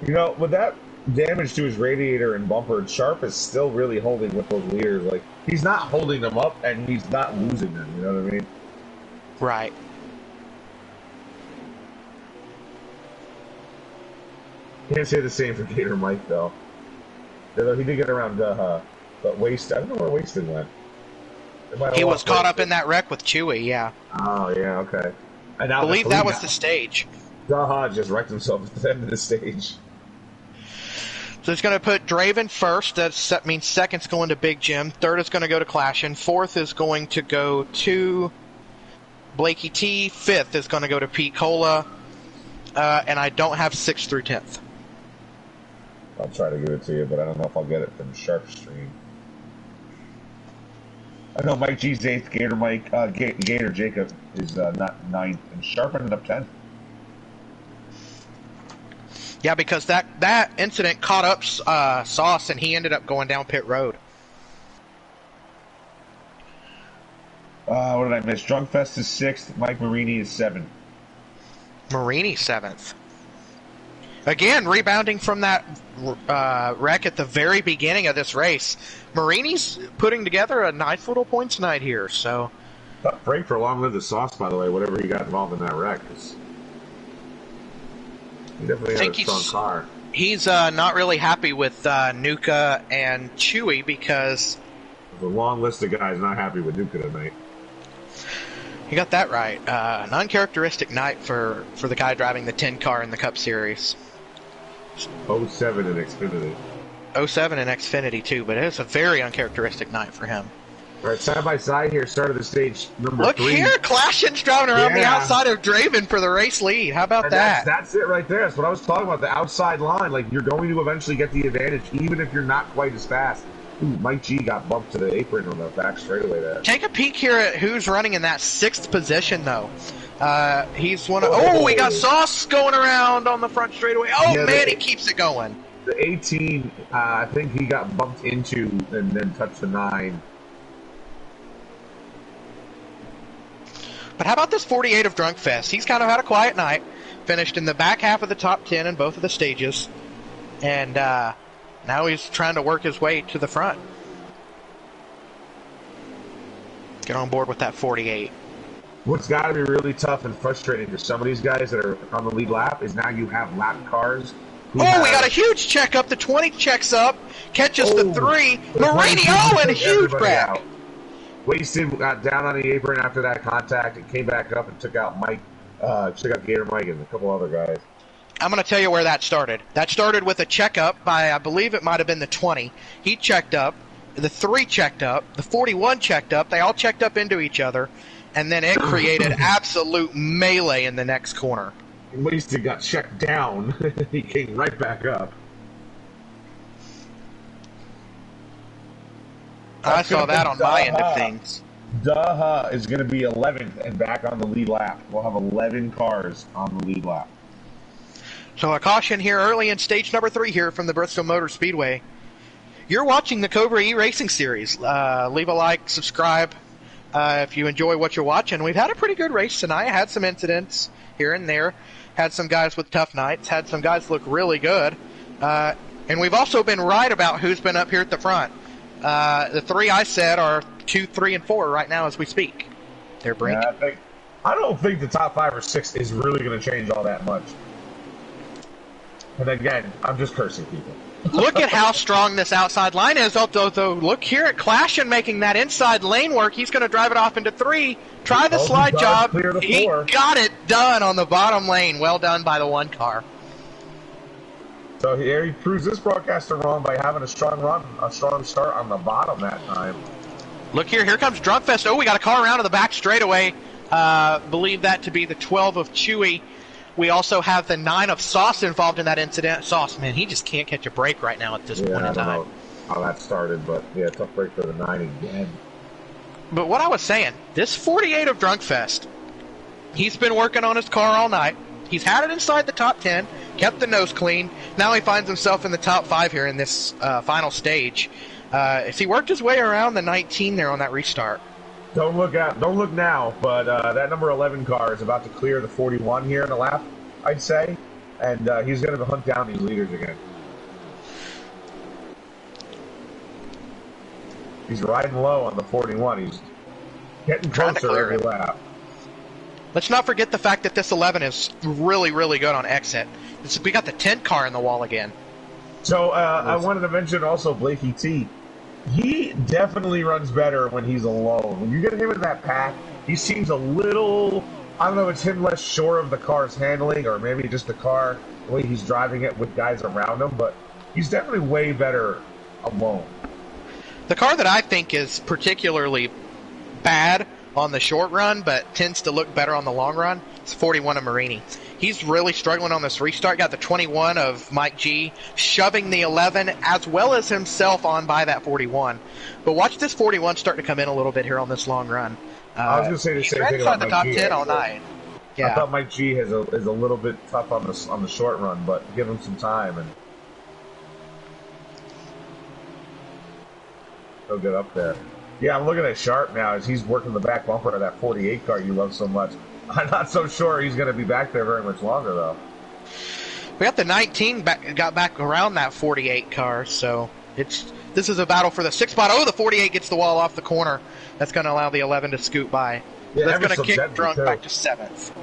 You know, with that damage to his radiator and bumper, Sharp is still really holding with those leaders. Like, he's not holding them up, and he's not losing them. You know what I mean? Right. Can't say the same for Gator Mike, though. Although he did get around but Wasted, I don't know where Wasted went. He was caught up in that wreck with Chewy, yeah. Oh, yeah, okay. And I believe that was the stage. Daha just wrecked himself at the end of the stage. So it's going to put Draven first. That means second's going to Big Jim. Third is going to go to Clashin. Fourth is going to go to Blakey T. Fifth is going to go to Pete Cola. And I don't have 6th through 10th. I'll try to give it to you, but I don't know if I'll get it from Sharp Stream. I know Mike G's 8th, Gator Jacob is not 9th, and Sharp ended up 10th. Yeah, because that incident caught up Sauce, and he ended up going down pit road. What did I miss? Drunkfest is 6th, Mike Marini is 7th. Marini 7th. Again, rebounding from that wreck at the very beginning of this race. Marini's putting together a nice little points night here, so... Tough break for Long Live the Sauce, by the way, whatever he got involved in that wreck. He definitely had a strong car. He's not really happy with Nuka and Chewy because... There's a long list of guys not happy with Nuka tonight. You got that right. An uncharacteristic night for the guy driving the 10 car in the Cup Series. 07 in Xfinity. 07 in Xfinity, too, but it's a very uncharacteristic night for him. All right, side by side here, start of the stage number 3. Look here, Clashin's driving around the outside of Draven for the race lead. How about that? That's it right there. That's what I was talking about, the outside line. Like, you're going to eventually get the advantage, even if you're not quite as fast. Ooh, Mike G got bumped to the apron on the back straightaway there. Take a peek here at who's running in that 6th position, though. He's one of... Oh, we got Sauce going around on the front straightaway. Oh, yeah, man, he keeps it going. The 18, I think he got bumped into and then touched the 9. But how about this 48 of Drunkfest? He's kind of had a quiet night. Finished in the back half of the top 10 in both of the stages. And now he's trying to work his way to the front. Get on board with that 48. What's got to be really tough and frustrating for some of these guys that are on the lead lap is now you have lap cars. We got a huge check up. The 20 checks up. Catches the 3. Marini, and a huge wreck. Wasted got down on the apron after that contact and came back up and took out Gator Mike and a couple other guys. I'm going to tell you where that started. That started with a checkup by, I believe it might have been the 20. He checked up. The 3 checked up. The 41 checked up. They all checked up into each other. And then it created absolute melee in the next corner. Wasted got checked down. He came right back up. I saw that on my end of things. Daha is going to be 11th and back on the lead lap. We'll have 11 cars on the lead lap. So a caution here early in stage number 3 here from the Bristol Motor Speedway. You're watching the Cobra E Racing Series. Leave a like, subscribe if you enjoy what you're watching. We've had a pretty good race tonight. Had some incidents here and there. Had some guys with tough nights. Had some guys look really good. And we've also been right about who's been up here at the front. The 3 I said are 2, 3, and 4 right now as we speak. They're Brink. Yeah, I don't think the top 5 or 6 is really going to change all that much. And again, I'm just cursing people. Look at how strong this outside line is. Although look here at Clashin making that inside lane work. He's going to drive it off into 3. Try the slide job. He got it done on the bottom lane. Well done by the 1 car. So here he proves this broadcaster wrong by having a strong run, a strong start on the bottom that time. Look here. Here comes Drunkfest. Oh, we got a car around to the back straightaway. Believe that to be the 12 of Chewy. We also have the 9 of Sauce involved in that incident. Sauce, man, he just can't catch a break right now at this point in time. I don't know how that started, but yeah, tough break for the 9 again. But what I was saying, this 48 of Drunkfest He's been working on his car all night. He's had it inside the top 10, kept the nose clean. Now he finds himself in the top 5 here in this final stage. If he worked his way around the 19 there on that restart. Don't look now, but that number 11 car is about to clear the 41 here in the lap, I'd say, and he's going to hunt down these leaders again. He's riding low on the 41. He's getting closer every lap. Let's not forget the fact that this 11 is really, really good on exit. We got the 10 car in the wall again. So I wanted to mention also Blakey T. He definitely runs better when he's alone. When you get him in that pack, he seems a little, I don't know if it's him less sure of the car's handling or maybe just the car, the way he's driving it with guys around him, but he's definitely way better alone. The car that I think is particularly bad on the short run, but tends to look better on the long run, is 41 of Marini. He's really struggling on this restart. Got the 21 of Mike G, shoving the 11 as well as himself on by that 41. But watch this 41 start to come in a little bit here on this long run. I was going to say the same thing about the Mike top G. 10 all night. Yeah. I thought Mike G is a little bit tough on the short run, but give him some time and he'll get up there. Yeah, I'm looking at Sharp now as he's working the back bumper of that 48 car you love so much. I'm not so sure he's going to be back there very much longer, though. We got the 19 got back around that 48 car, so this is a battle for the 6th spot. Oh, the 48 gets the wall off the corner. That's going to allow the 11 to scoot by. Yeah, that's going to kick Drunk back to 7th.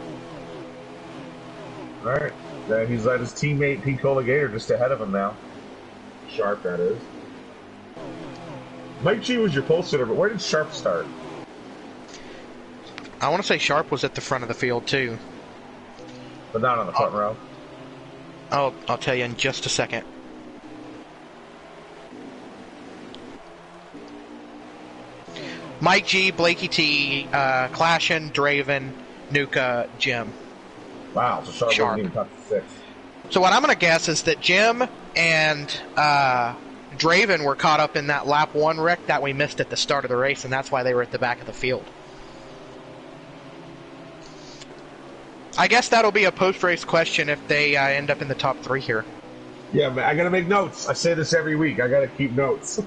All right. Then he's let his teammate Pete Colligator just ahead of him now. Sharp, that is. Mike G was your pole sitter, but where did Sharp start? I want to say Sharp was at the front of the field, too. But not on the front row? I'll tell you in just a second. Mike G, Blakey T, Clashin, Draven, Nuka, Jim. Wow, so Sharp wasn't even top 6. So what I'm going to guess is that Jim and Draven were caught up in that lap 1 wreck that we missed at the start of the race, and that's why they were at the back of the field. I guess that'll be a post-race question if they end up in the top 3 here. Yeah, man, I got to make notes. I say this every week. I got to keep notes.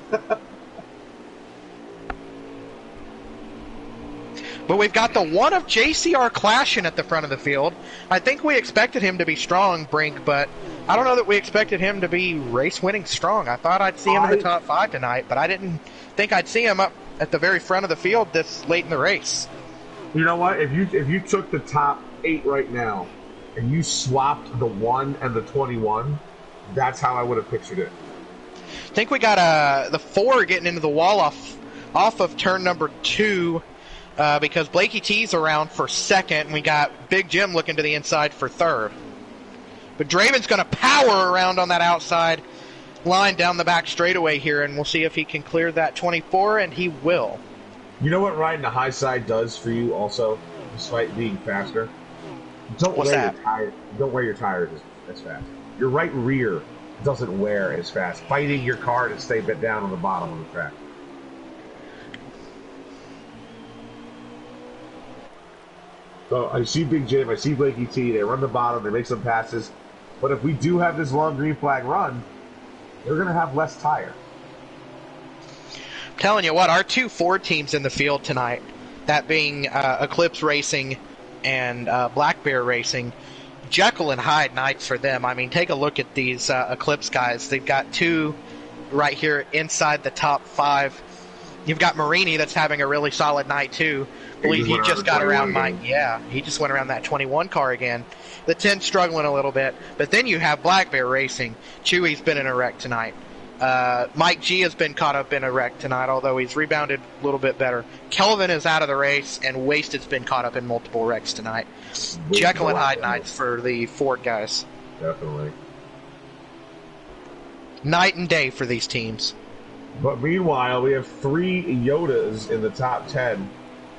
But we've got the 1 of JCR Clashin at the front of the field. I think we expected him to be strong, Brink, but I don't know that we expected him to be race-winning strong. I thought I'd see him in the top 5 tonight, but I didn't think I'd see him up at the very front of the field this late in the race. You know what? If you took the top 8 right now and you swapped the 1 and the 21, that's how I would have pictured it. I think we got the 4 getting into the wall off of turn number 2 because Blakey T's around for 2nd, and we got Big Jim looking to the inside for 3rd. But Draven's going to power around on that outside line down the back straightaway here, and we'll see if he can clear that 24, and he will. You know what riding the high side does for you also, despite being faster? Don't wear your tires as fast. Your right rear doesn't wear as fast, fighting your car to stay bit down on the bottom of the track. So I see Big Jim, I see Blakey T, they run the bottom, they make some passes, but if we do have this long green flag run, they're going to have less tire. I'm telling you what, our 2 Ford teams in the field tonight, that being Eclipse Racing and Black Bear Racing, Jekyll and Hyde nights for them. I mean, take a look at these Eclipse guys. They've got 2 right here inside the top 5. You've got Marini that's having a really solid night too. I believe he just got around he just went around that 21 car again. The 10 struggling a little bit, but then you have Black Bear Racing. Chewy's been in a wreck tonight. Mike G has been caught up in a wreck tonight, although he's rebounded a little bit better. Kelvin is out of the race, and Wasted's been caught up in multiple wrecks tonight. Jekyll and Hyde nights for the Ford guys. Definitely. Night and day for these teams. But meanwhile, we have 3 Yodas in the top 10.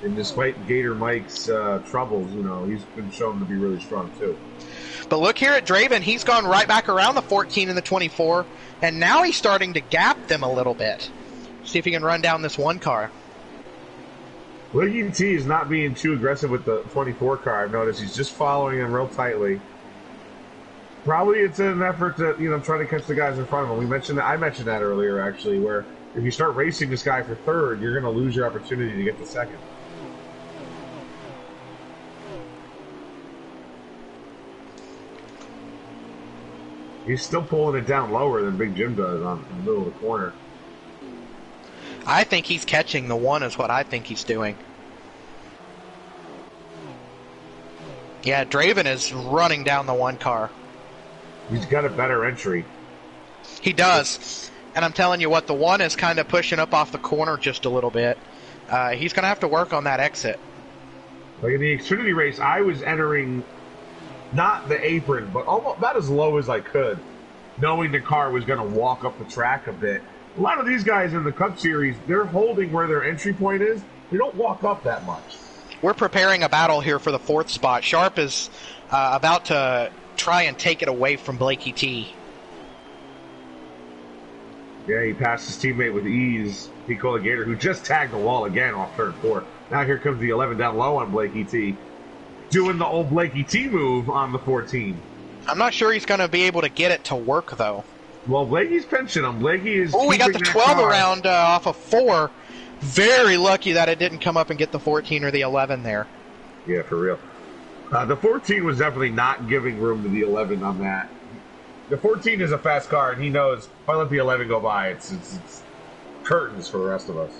And despite Gator Mike's troubles, you know, he's been shown to be really strong too. But look here at Draven. He's gone right back around the 14 and the 24. And now he's starting to gap them a little bit. See if he can run down this 1 car. Liggy T is not being too aggressive with the 24 car. I've noticed he's just following him real tightly. Probably it's an effort to, try to catch the guys in front of him. I mentioned that earlier, actually, where if you start racing this guy for third, you're going to lose your opportunity to get to second. He's still pulling it down lower than Big Jim does in the middle of the corner. I think he's catching the one is what I think he's doing. Yeah, Draven is running down the one car. He's got a better entry. He does. And I'm telling you what, the one is kind of pushing up off the corner just a little bit. He's going to have to work on that exit. Like in the Xfinity race, I was entering not the apron, but almost about as low as I could, knowing the car was going to walk up the track a bit. A lot of these guys in the Cup Series, they're holding where their entry point is. They don't walk up that much. We're preparing a battle here for the 4th spot. Sharp is about to try and take it away from Blakey T. Yeah, he passed his teammate with ease, Picola Gator, who just tagged the wall again off turn 4. Now here comes the 11 down low on Blakey T, doing the old Blakey T move on the 14. I'm not sure he's going to be able to get it to work, though. Well, Blakey's pinching him. Blakey is. Oh, we got the 12 around off of 4. Very lucky that it didn't come up and get the 14 or the 11 there. Yeah, for real. The 14 was definitely not giving room to the 11 on that. The 14 is a fast car, and he knows if I let the 11 go by, it's curtains for the rest of us.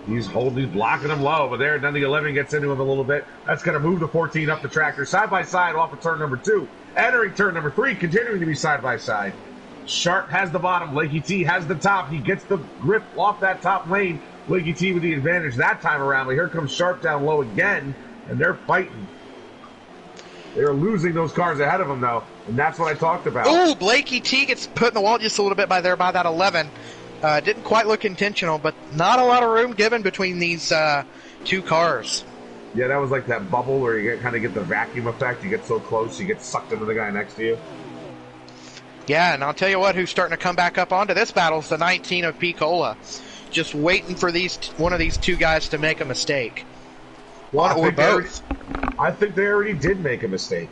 He's blocking him low, but then the 11 gets into him a little bit. That's going to move the 14 up the tractor, side by side off of turn number 2. Entering turn number 3, continuing to be side by side. Sharp has the bottom, Blakey T has the top. He gets the grip off that top lane. Blakey T with the advantage that time around, but here comes Sharp down low again, and they're fighting. They're losing those cars ahead of them, though, and that's what I talked about. Oh, Blakey T gets put in the wall just a little bit by that 11. Didn't quite look intentional, but not a lot of room given between these two cars. Yeah, that was like that bubble where you kind of get the vacuum effect. You get so close, you get sucked into the guy next to you. Yeah, and I'll tell you what, who's starting to come back up onto this battle is the 19 of Picola. Just waiting for one of these two guys to make a mistake. One or both. I think they already did make a mistake.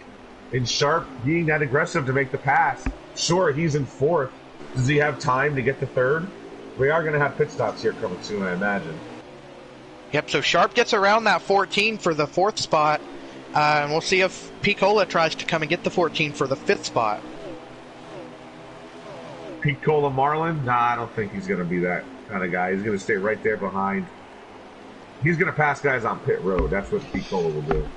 In Sharp being that aggressive to make the pass. Sure, he's in 4th. Does he have time to get to 3rd? We are going to have pit stops here coming soon, I imagine. Yep, so Sharp gets around that 14 for the 4th spot. And we'll see if Picola tries to come and get the 14 for the 5th spot. Picola Marlin? Nah, I don't think he's going to be that kind of guy. He's going to stay right there behind. He's going to pass guys on pit road. That's what Picola will do.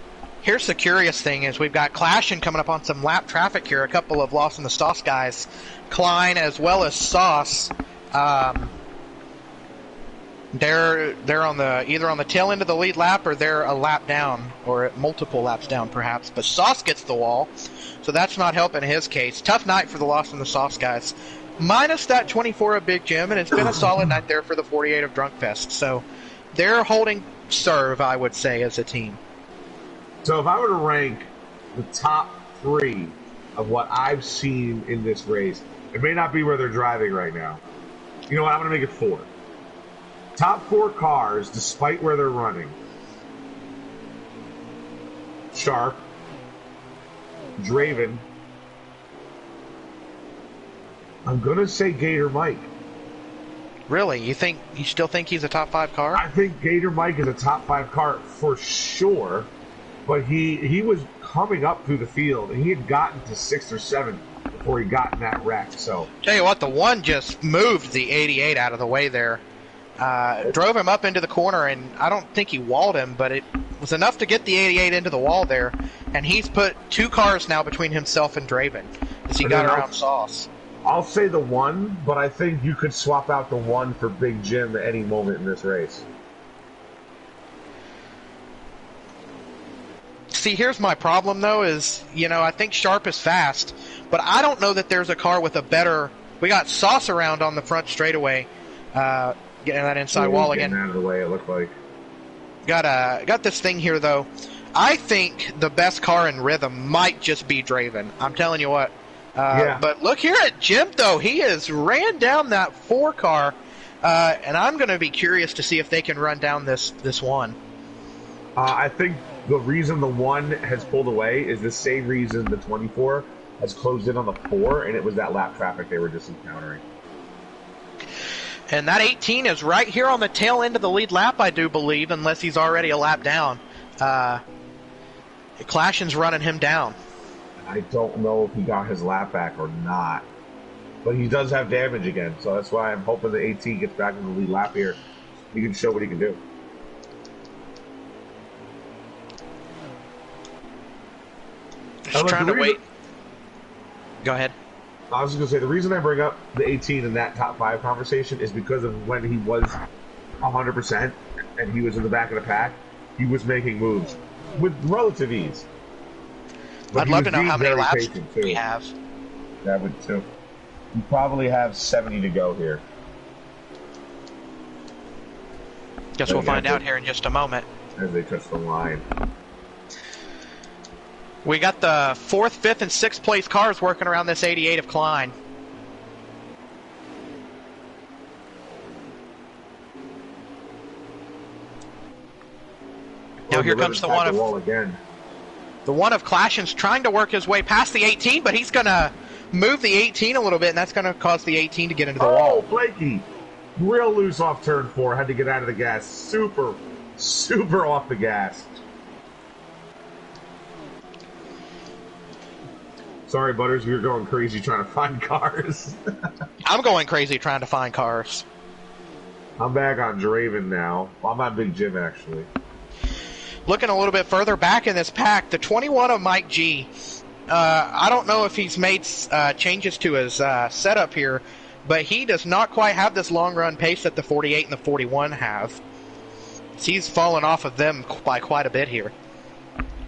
Here's the curious thing is we've got clashing coming up on some lap traffic here. A couple of Lost in the Sauce guys, Klein as well as Sauce. They're on either on the tail end of the lead lap or they're a lap down or multiple laps down perhaps. But Sauce gets the wall, so that's not helping his case. Tough night for the Lost in the Sauce guys. Minus that 24 of Big Jim, and it's been a solid night there for the 48 of Drunkfest. So they're holding serve, I would say, as a team. So if I were to rank the top 3 of what I've seen in this race, it may not be where they're driving right now. You know what? I'm going to make it 4. Top 4 cars, despite where they're running. Sharp, Draven. I'm going to say Gator Mike. Really? You still think he's a top 5 car? I think Gator Mike is a top 5 car for sure, but he was coming up through the field, and he had gotten to 6th or 7th before he got in that wreck. So tell you what, the one just moved the 88 out of the way there. Drove him up into the corner, and I don't think he walled him, but it was enough to get the 88 into the wall there, and he's put 2 cars now between himself and Draven as he got around Sauce. I'll say the 1, but I think you could swap out the 1 for Big Jim at any moment in this race. See, here's my problem, though, is, I think Sharp is fast, but I don't know that there's a car with a better... We got Sauce around on the front straightaway, getting that inside wall again. Out of the way, it looked like. Got this thing here, though. I think the best car in rhythm might just be Draven. I'm telling you what. Yeah. But look here at Jim, though. He has ran down that 4 car And I'm going to be curious to see if they can run down this one. I think the reason the 1 has pulled away is the same reason the 24 has closed in on the 4, and it was that lap traffic they were just encountering. And that 18 is right here on the tail end of the lead lap, I do believe, unless he's already a lap down. Clashin's running him down. I don't know if he got his lap back or not. But he does have damage again, so that's why I'm hoping the 18 gets back in the lead lap here. He can show what he can do. Just trying to wait. Go ahead. I was just going to say, the reason I bring up the 18 in that top 5 conversation is because of when he was 100% and he was in the back of the pack, he was making moves with relative ease. But I'd love to know how many laps he has. That would too. You probably have 70 to go here. Guess we'll find out here in just a moment. As they touch the line. We got the 4th, 5th, and 6th place cars working around this 88 of Klein. Now here comes the one of the one of Clashin's trying to work his way past the 18, but he's going to move the 18 a little bit, and that's going to cause the 18 to get into the wall. Oh, Blakey! Real loose off turn 4. Had to get out of the gas. Super off the gas. Sorry, Butters, we were going crazy trying to find cars. I'm going crazy trying to find cars. I'm back on Draven now. Well, I'm on Big Jim, actually. Looking a little bit further back in this pack, the 21 of Mike G. I don't know if he's made changes to his setup here, but he does not quite have this long run pace that the 48 and the 41 have. He's fallen off of them by quite a bit here.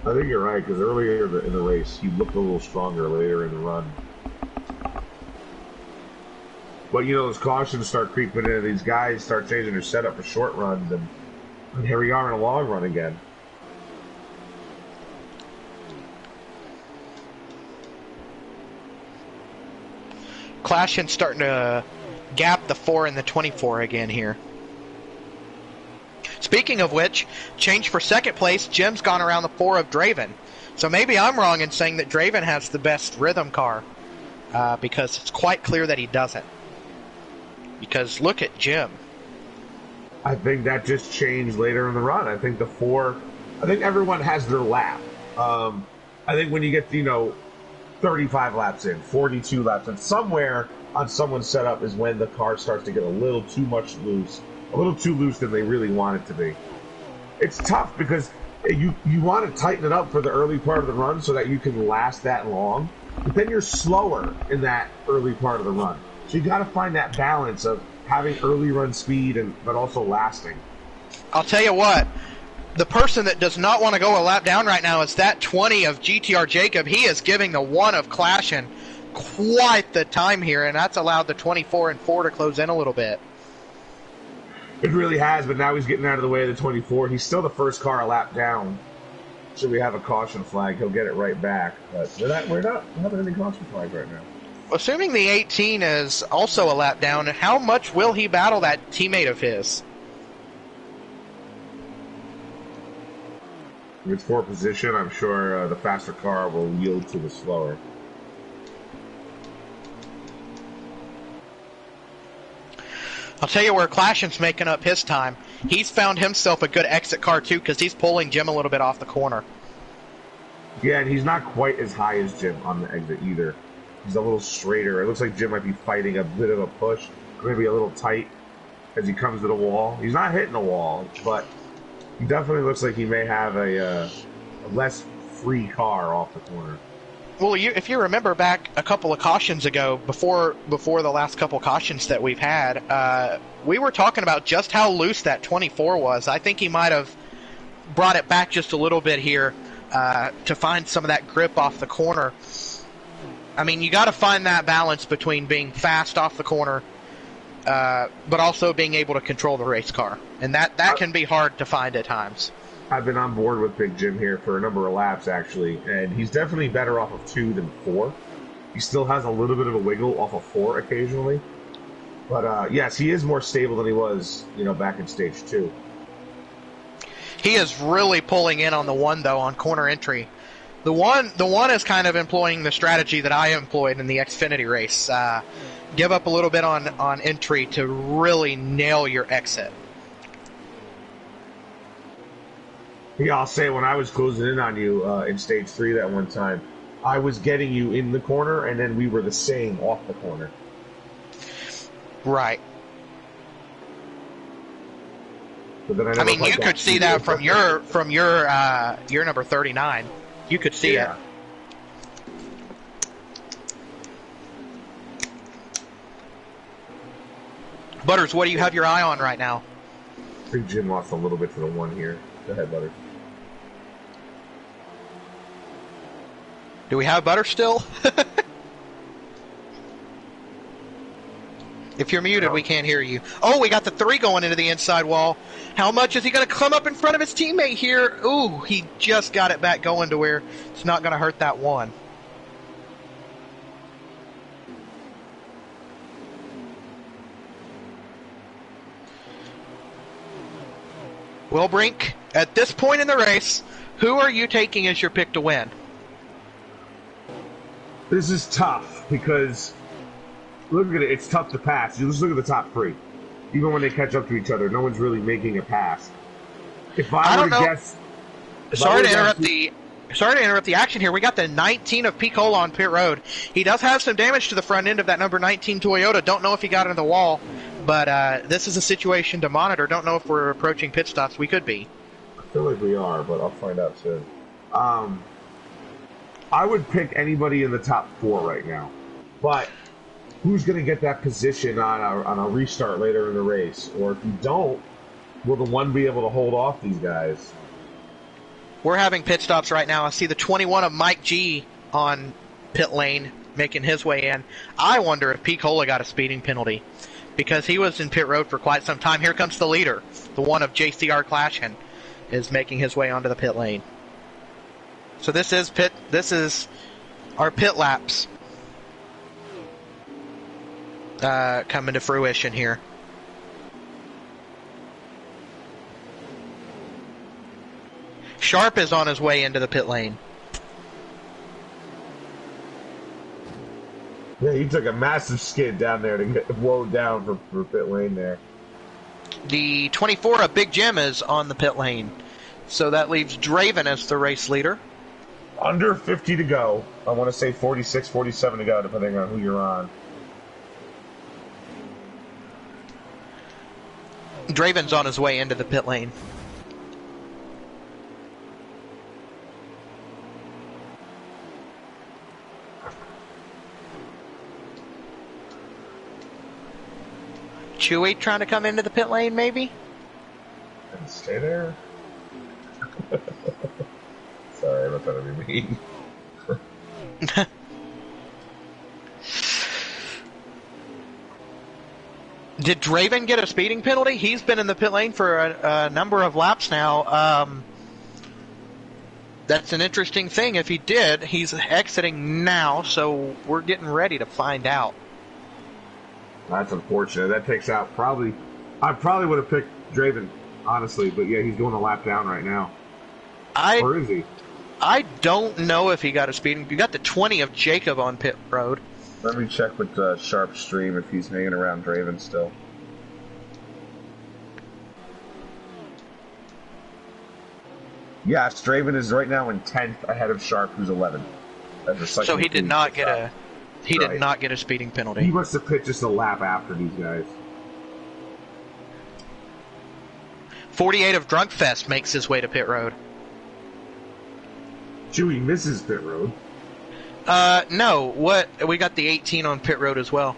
I think you're right, because earlier in the race, he looked a little stronger later in the run. But, you know, those cautions start creeping in, these guys start changing their setup for short runs, and here we are in a long run again. Clashin starting to gap the 4 and the 24 again here. Speaking of which, change for second place, Jim's gone around the 4 of Draven. So maybe I'm wrong in saying that Draven has the best rhythm car, because it's quite clear that he doesn't. Because look at Jim. I think that just changed later in the run. I think the 4, I think everyone has their lap. I think when you get, 35 laps in, 42 laps in, somewhere on someone's setup is when the car starts to get a little too much loose. A little too loose than they really want it to be. It's tough because you want to tighten it up for the early part of the run so that you can last that long, but then you're slower in that early part of the run. So you got to find that balance of having early run speed but also lasting. I'll tell you what, the person that does not want to go a lap down right now is that 20 of GTR Jacob. He is giving the 1 of Clashin quite the time here, and that's allowed the 24 and 4 to close in a little bit. It really has, but now he's getting out of the way of the 24. He's still the first car a lap down. Should we have a caution flag, he'll get it right back. But we're not having any caution flags right now. Assuming the 18 is also a lap down, how much will he battle that teammate of his? If it's for position, I'm sure the faster car will yield to the slower. I'll tell you where Clashin's making up his time. He's found himself a good exit car, too, because he's pulling Jim a little bit off the corner. Yeah, and he's not quite as high as Jim on the exit either. He's a little straighter. It looks like Jim might be fighting a bit of a push, maybe a little tight as he comes to the wall. He's not hitting the wall, but he definitely looks like he may have a less free car off the corner. Well, if you remember back a couple of cautions ago, before the last couple cautions that we've had, we were talking about just how loose that 24 was. I think he might have brought it back just a little bit here to find some of that grip off the corner. I mean, you got to find that balance between being fast off the corner, but also being able to control the race car, and that can be hard to find at times. I've been on board with Big Jim here for a number of laps, actually, and he's definitely better off of 2 than 4. He still has a little bit of a wiggle off of 4 occasionally, But yes, he is more stable than he was, back in stage 2. He is really pulling in on the one, though, on corner entry. The one is kind of employing the strategy that I employed in the Xfinity race. Give up a little bit on entry to really nail your exit. Yeah, I'll say when I was closing in on you in stage 3 that one time, I was getting you in the corner, and then we were the same off the corner. Right. But then I mean, you could see that from your number 39. You could see it. Butters, what do you have your eye on right now? I think Jim lost a little bit to the one here. Go ahead, Butters. Do we have Butters still? If you're muted, we can't hear you. Oh, we got the 3 going into the inside wall. How much is he going to come up in front of his teammate here? Ooh, he just got it back going to where it's not going to hurt that 1. Will Brink, at this point in the race, who are you taking as your pick to win? This is tough because look at it. It's tough to pass. You just look at the top 3. Even when they catch up to each other, no one's really making a pass. If I were to guess, sorry to interrupt the action here. We got the 19 of Picola on pit road. He does have some damage to the front end of that number 19 Toyota. Don't know if he got into the wall, but this is a situation to monitor. Don't know if we're approaching pit stops. We could be. I feel like we are, but I'll find out soon. I would pick anybody in the top 4 right now, but who's going to get that position on a restart later in the race? Or if you don't, will the one be able to hold off these guys? We're having pit stops right now. I see the 21 of Mike G on pit lane making his way in. I wonder if Picola got a speeding penalty because he was in pit road for quite some time. Here comes the leader, the one of JCR Clashin, is making his way onto the pit lane. So this is our pit laps coming to fruition here. Sharp is on his way into the pit lane. Yeah, he took a massive skid down there to get woed down for pit lane there. The 24 of Big Jim is on the pit lane. So that leaves Draven as the race leader. Under 50 to go. I want to say 46, 47 to go, depending on who you're on. Draven's on his way into the pit lane. Chewy trying to come into the pit lane, maybe? And stay there. Sorry, I'm not trying to be mean. Did Draven get a speeding penalty? He's been in the pit lane for a number of laps now. That's an interesting thing. If he did, he's exiting now, so we're getting ready to find out. That's unfortunate. That takes out I probably would have picked Draven, honestly, but yeah, he's going a lap down right now. Or is he? I don't know if he got a speeding. You got the 20 of Jacob on pit road. Let me check with Sharp Stream if he's hanging around Draven still. Yes, Draven is right now in 10th ahead of Sharp, who's 11th. So he did not get a speeding penalty. He must have pitched just a lap after these guys. 48 of Drunkfest makes his way to pit road. Chewy misses pit road. No. We got the 18 on pit road as well.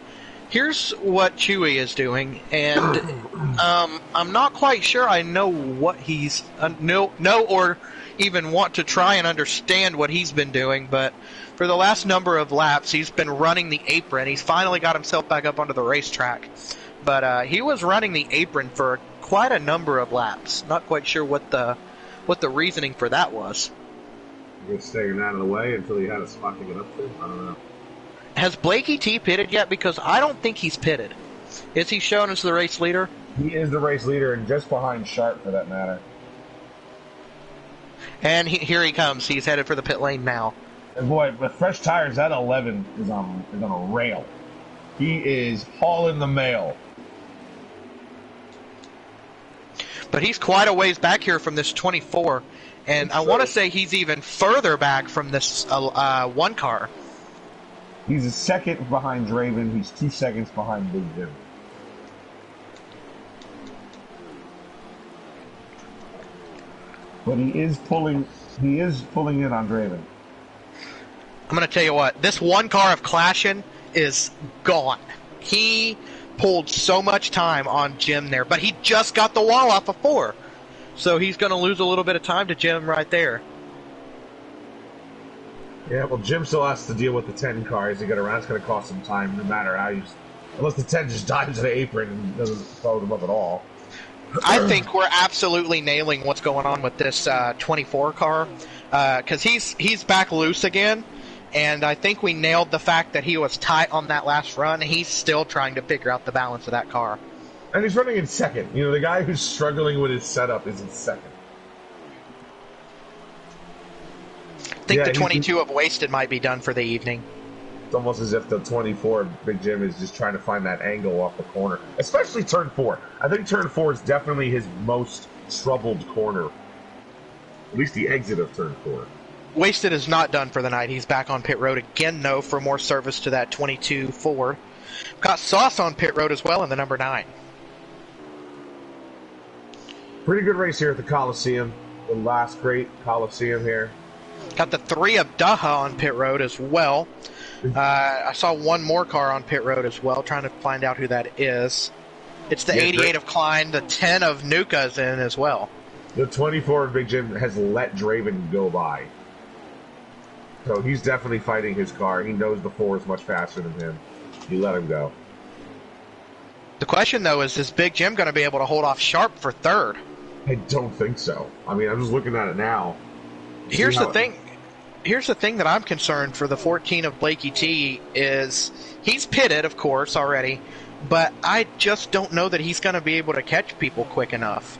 Here's what Chewy is doing, and I'm not quite sure I know what he's or even want to try and understand what he's been doing, but for the last number of laps, he's been running the apron. He's finally got himself back up onto the racetrack, but he was running the apron for quite a number of laps. Not quite sure what the reasoning for that was. Just staying out of the way until he had a spot to get up to? I don't know. Has Blakey T pitted yet? Because I don't think he's pitted. Is he shown as the race leader? He is the race leader, and just behind Sharp, for that matter. And here he comes. He's headed for the pit lane now. And boy, with fresh tires, that 11 is on a rail. He is hauling the mail. But he's quite a ways back here from this 24. And I want to say he's even further back from this one car. He's a second behind Draven. He's 2 seconds behind Big Jim. But he is pulling in on Draven. I'm going to tell you what, this one car of Clashin is gone. He pulled so much time on Jim there, but he just got the wall off of 4. So he's going to lose a little bit of time to Jim right there. Yeah, well, Jim still has to deal with the 10 car as he get around. It's going to cost him time no matter how you... Unless the 10 just dives to the apron and doesn't follow them up at all. I think we're absolutely nailing what's going on with this 24 car. Because he's back loose again. And I think we nailed the fact that he was tight on that last run. He's still trying to figure out the balance of that car. And he's running in second. You know, the guy who's struggling with his setup is in second. I think the 22 of Wasted might be done for the evening. It's almost as if the 24 Big Jim is just trying to find that angle off the corner. Especially turn 4. I think turn 4 is definitely his most troubled corner. At least the exit of turn 4. Wasted is not done for the night. He's back on pit road again, though, for more service to that 22 Ford. Got Sauce on pit road as well in the number 9. Pretty good race here at the Coliseum. The last great Coliseum here. Got the 3 of Daha on pit road as well. I saw one more car on pit road as well, trying to find out who that is. It's the 88 of Klein, the 10 of Nuka's in as well. The 24 of Big Jim has let Draven go by. So he's definitely fighting his car. He knows the 4 is much faster than him. He let him go. The question, though, is Big Jim going to be able to hold off Sharp for 3rd? I don't think so. I mean, I'm just looking at it now. Here's the thing. Here's the thing that I'm concerned for the 14 of Blakey T is he's pitted, of course, already, but I just don't know that he's going to be able to catch people quick enough.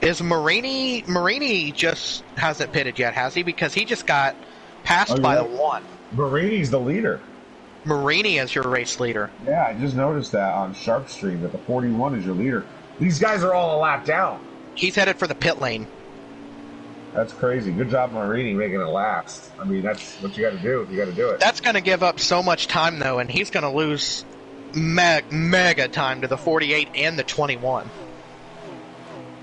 Is Marini just hasn't pitted yet, has he? Because he just got passed by the 1. Marini's the leader. Marini is your race leader. Yeah, I just noticed that on Sharp Stream that the 41 is your leader. These guys are all a lap down. He's headed for the pit lane. That's crazy. Good job, Marini, making it last. I mean, that's what you got to do. You got to do it. That's going to give up so much time, though, and he's going to lose mega time to the 48 and the 21.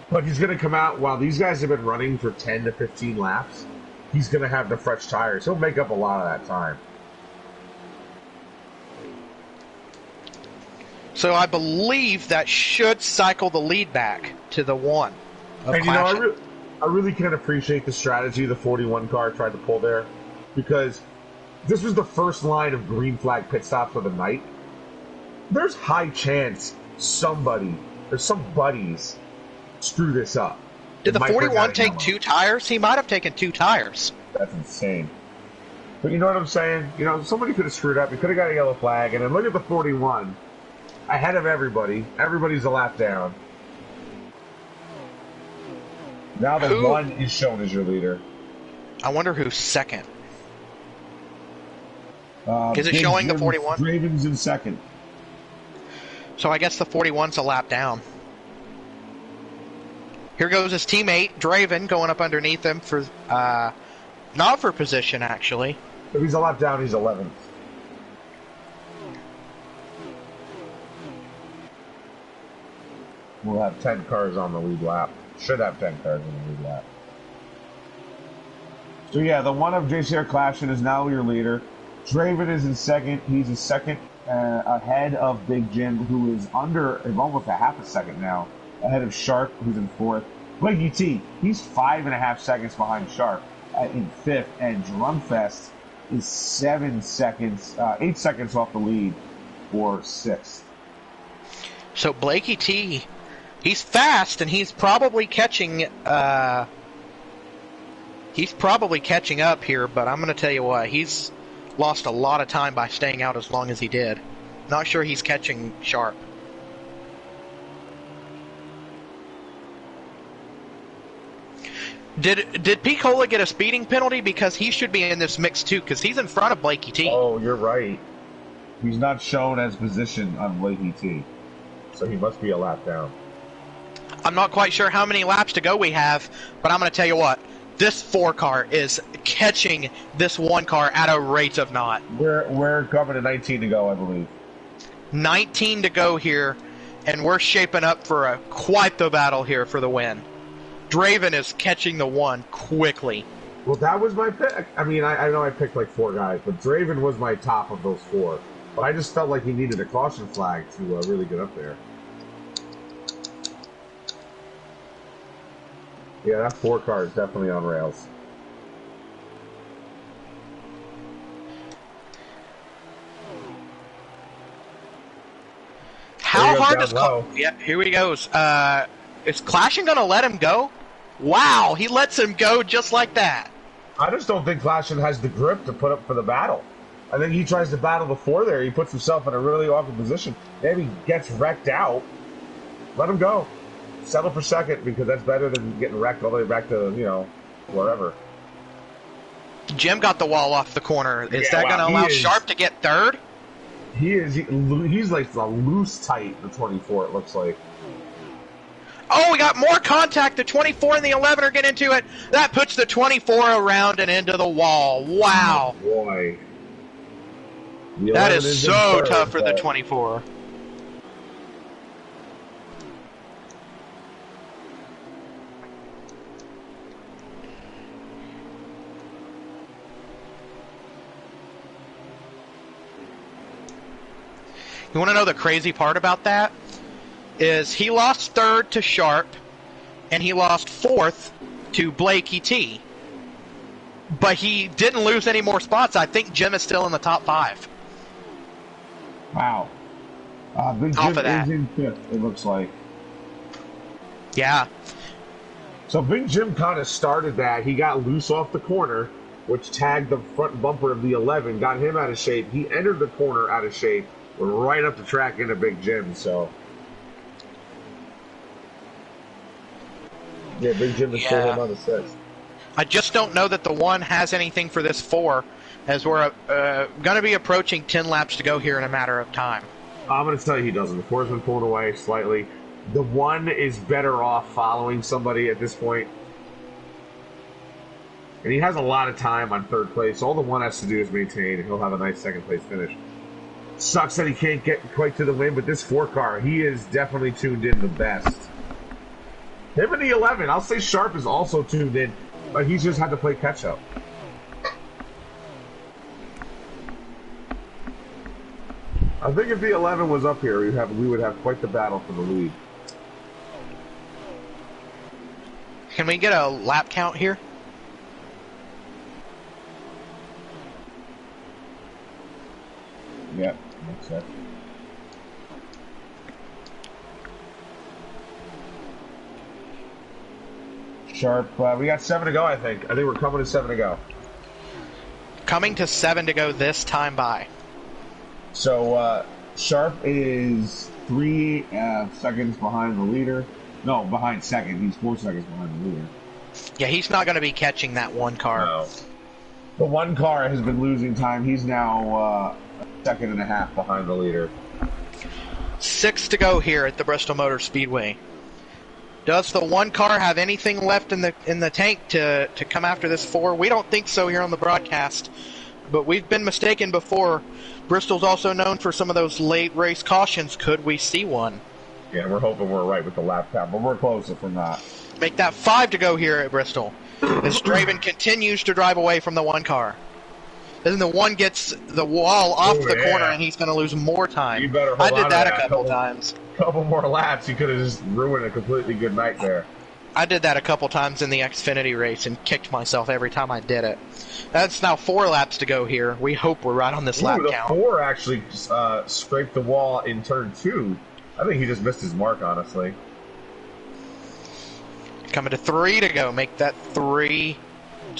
But he's going to come out, while these guys have been running for 10 to 15 laps, he's going to have the fresh tires. He'll make up a lot of that time. So I believe that should cycle the lead back to the 1. And you know, I really can appreciate the strategy the 41 car tried to pull there, because this was the first line of green flag pit stops of the night. There's high chance somebody or some buddies screw this up. Did the 41 take 2 tires? He might have taken 2 tires. That's insane. But you know what I'm saying? You know, somebody could have screwed up. He could have got a yellow flag. And then look at the 41. Ahead of everybody. Everybody's a lap down. Now the 1 is shown as your leader. I wonder who's second. Is it showing the 41? Draven's in second. So I guess the 41's a lap down. Here goes his teammate, Draven, going up underneath him for, not for position, actually. If he's a lap down, he's 11th. We'll have 10 cars on the lead lap. Should have 10 cars on the lead lap. So yeah, the 1 of JCR Clashin is now your leader. Draven is in second. He's a second ahead of Big Jim, who is under almost a half a second now. Ahead of Sharp, who's in 4th. Blakey T, he's 5.5 seconds behind Sharp in 5th. And Drumfest is 8 seconds off the lead for 6th. So Blakey T, he's fast, and he's probably catching up here, but I'm going to tell you what, he's lost a lot of time by staying out as long as he did. Not sure he's catching Sharp. Did Picola get a speeding penalty? Because he should be in this mix too, because he's in front of Blakey T. Oh, you're right. He's not shown as position on Blakey T, so he must be a lap down. I'm not quite sure how many laps to go we have, but I'm going to tell you what. This 4 car is catching this 1 car at a rate of knot. We're coming to 19 to go, I believe. 19 to go here, and we're shaping up for quite the battle here for the win. Draven is catching the 1 quickly. Well, that was my pick. I mean, I know I picked like 4 guys, but Draven was my top of those 4. But I just felt like he needed a caution flag to really get up there. Yeah, that 4 car is definitely on rails. How hard is... low. Yeah, here he goes. Is Clashing going to let him go? Wow, he lets him go just like that. I just don't think Clashing has the grip to put up for the battle. I think he tries to battle before there. He puts himself in a really awkward position. Maybe gets wrecked out. Let him go. Settle for second, because that's better than getting wrecked all the way back to, wherever. Jim got the wall off the corner. Is Yeah, that wow, going to allow he is- Sharp to get third? He's like a loose tight, the 24, it looks like. Oh, we got more contact. The 24 and the 11 are getting into it. That puts the 24 around and into the wall. Wow. Oh, boy. The That 11 is in so third, tough for the but 24. You want to know the crazy part about that? Is he lost third to Sharp, and he lost fourth to Blakey T. But he didn't lose any more spots. I think Jim is still in the top 5. Wow. Big Off Jim of that. is in 5th, it looks like. Yeah. So Big Jim kind of started that. He got loose off the corner, which tagged the front bumper of the 11, got him out of shape. He entered the corner out of shape, went right up the track into Big Jim, so... Yeah, Big Jim is still on the 6th. I just don't know that the 1 has anything for this 4, as we're going to be approaching 10 laps to go here in a matter of time. I'm going to tell you he doesn't. The 4's been pulled away slightly. The 1 is better off following somebody at this point. And he has a lot of time on 3rd place. All the 1 has to do is maintain, and he'll have a nice 2nd place finish. Sucks that he can't get quite to the win, but this 4 car, he is definitely tuned in the best. Him and the 11, I'll say Sharp is also tuned in, but he's just had to play catch-up. I think if the 11 was up here, we would have quite the battle for the lead. Can we get a lap count here? Yeah, that's it. Sharp, we got 7 to go, I think. I think we're coming to 7 to go. Coming to 7 to go this time by. So, Sharp is 3 seconds behind the leader. No, behind second. He's 4 seconds behind the leader. Yeah, he's not going to be catching that 1 car. No. The 1 car has been losing time. He's now a second and a half behind the leader. 6 to go here at the Bristol Motor Speedway. Does the 1 car have anything left in the tank to come after this 4? We don't think so here on the broadcast, but we've been mistaken before. Bristol's also known for some of those late race cautions. Could we see one? Yeah, we're hoping we're right with the lap count, but we're close if we're not. Make that 5 to go here at Bristol. As Draven continues to drive away from the 1 car. Then the 1 gets the wall off the corner, and he's going to lose more time. You better I hold did on that to a couple times. Couple more laps, you could have just ruined a completely good night there. I did that a couple times in the Xfinity race and kicked myself every time I did it. That's now 4 laps to go here. We hope we're right on this lap the count. 4 actually scraped the wall in turn 2. I think he just missed his mark, honestly. Coming to 3 to go. Make that 3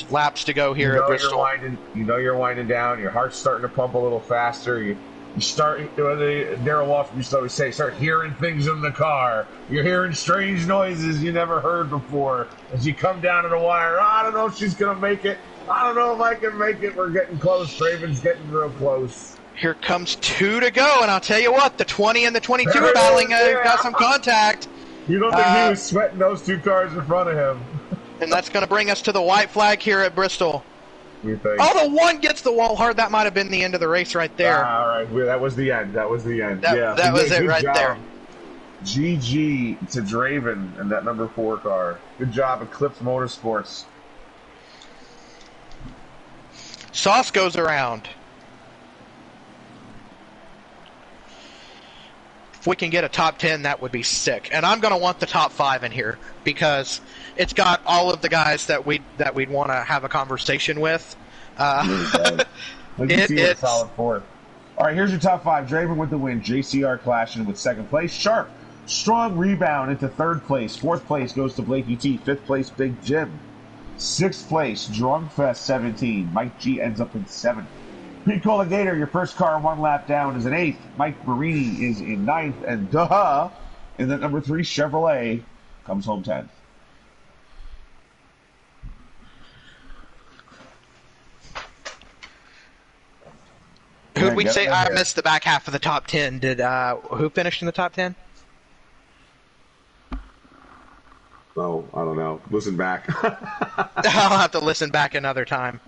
laps to go here you at know Bristol. you're winding down. Your heart's starting to pump a little faster. You start. Darrell Walsh used to always say, "Start hearing things in the car. You're hearing strange noises you never heard before as you come down to the wire. Oh, I don't know if she's gonna make it. I don't know if I can make it. We're getting close. Draven's getting real close." Here comes 2 to go, and I'll tell you what, the 20 and the 22 are battling. Got some contact. You don't think he was sweating those 2 cars in front of him? And that's going to bring us to the white flag here at Bristol. You think? Oh, the 1 gets the wall hard. That might have been the end of the race right there. All right, that was the end. That was the end. That was it right there. GG to Draven and that number 4 car. Good job, Eclipse Motorsports. Sauce goes around. If we can get a top 10, that would be sick. And I'm going to want the top 5 in here because it's got all of the guys that we'd want to have a conversation with. It's solid 4th. All right, here's your top 5. Draven with the win. JCR clashing with 2nd place. Sharp, strong rebound into 3rd place. 4th place goes to Blakey T. 5th place, Big Jim. 6th place, Drungfest 17. Mike G ends up in 7th. Pete Colligator, your first car 1 lap down, is in 8th. Mike Marini is in 9th. And in the number 3 Chevrolet comes home 10th. Who'd we say? I missed the back half of the top 10. Did who finished in the top 10? Oh, I don't know. Listen back. I'll have to listen back another time.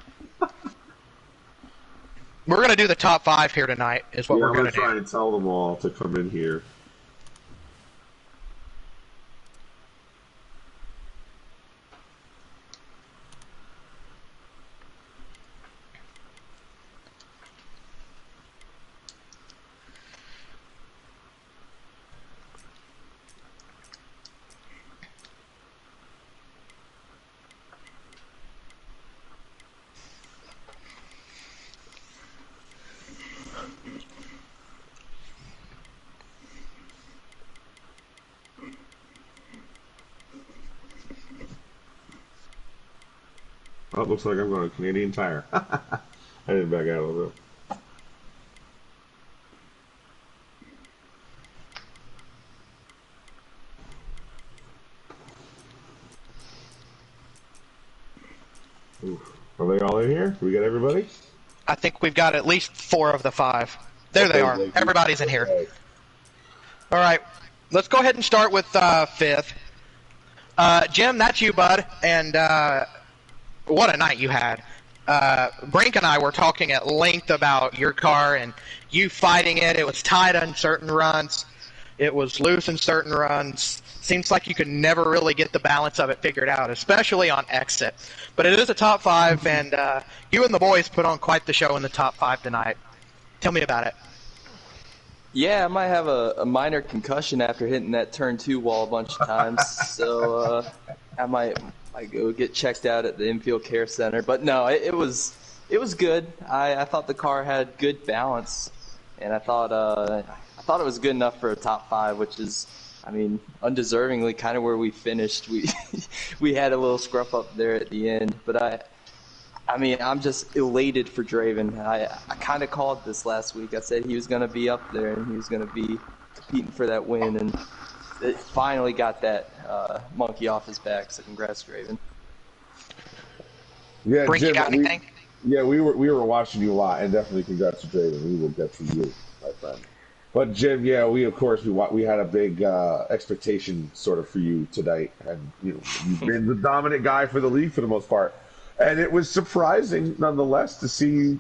We're going to do the top 5 here tonight, is what we're going to do. I'm going to try and tell them all to come in here. Oh, it looks like I'm going to Canadian Tire. I didn't back out a little bit. Oof. Are they all in here? We got everybody? I think we've got at least 4 of the 5. There they are. Everybody's in here. All right. Let's go ahead and start with 5th. Jim, that's you, bud. And what a night you had. Brink and I were talking at length about your car and you fighting it. It was tight on certain runs. It was loose in certain runs. Seems like you could never really get the balance of it figured out, especially on exit. But it is a top 5, and you and the boys put on quite the show in the top 5 tonight. Tell me about it. Yeah, I might have a minor concussion after hitting that turn 2 wall a bunch of times, so I might go get checked out at the infield care center. But no, it was good. I thought the car had good balance, and I thought it was good enough for a top 5, which is, I mean, undeservingly kind of where we finished. We had a little scruff up there at the end, but I mean, I'm just elated for Draven. I kind of called this last week. I said he was going to be up there and he was going to be competing for that win, and it finally got that monkey off his back. So congrats, Draven. Yeah, Brink, Jim, you got anything? we were watching you a lot, and definitely congrats to Draven. We will get to you, my friend. But Jim, yeah, we had a big expectation sort of for you tonight, and you've been the dominant guy for the league for the most part. And it was surprising, nonetheless, to see,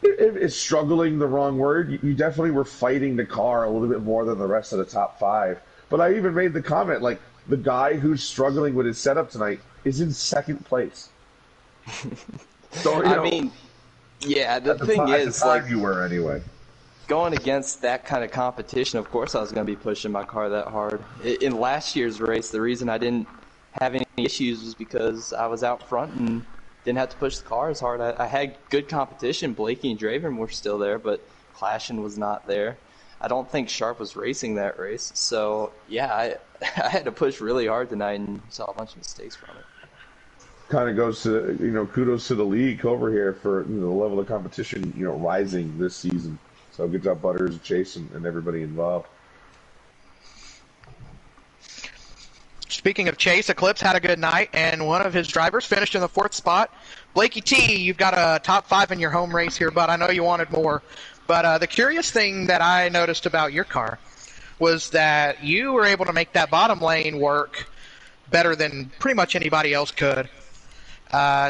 it's struggling the wrong word. You definitely were fighting the car a little bit more than the rest of the top 5. But I even made the comment, like, the guy who's struggling with his setup tonight is in 2nd place. So, I mean, yeah, the thing is, like, you were anyway. Going against that kind of competition, of course I was going to be pushing my car that hard. In last year's race, the reason I didn't have any issues was because I was out front and didn't have to push the car as hard. I had good competition. Blakey and Draven were still there, but Clashin was not there. I don't think Sharp was racing that race. So, yeah, I had to push really hard tonight and saw a bunch of mistakes from it. kind of goes to, kudos to the league over here for, the level of competition, rising this season. So good job, Butters, Chase, and everybody involved. Speaking of Chase, Eclipse had a good night, and one of his drivers finished in the 4th spot. Blakey T, you've got a top 5 in your home race here, but I know you wanted more. But the curious thing that I noticed about your car was that you were able to make that bottom lane work better than pretty much anybody else could.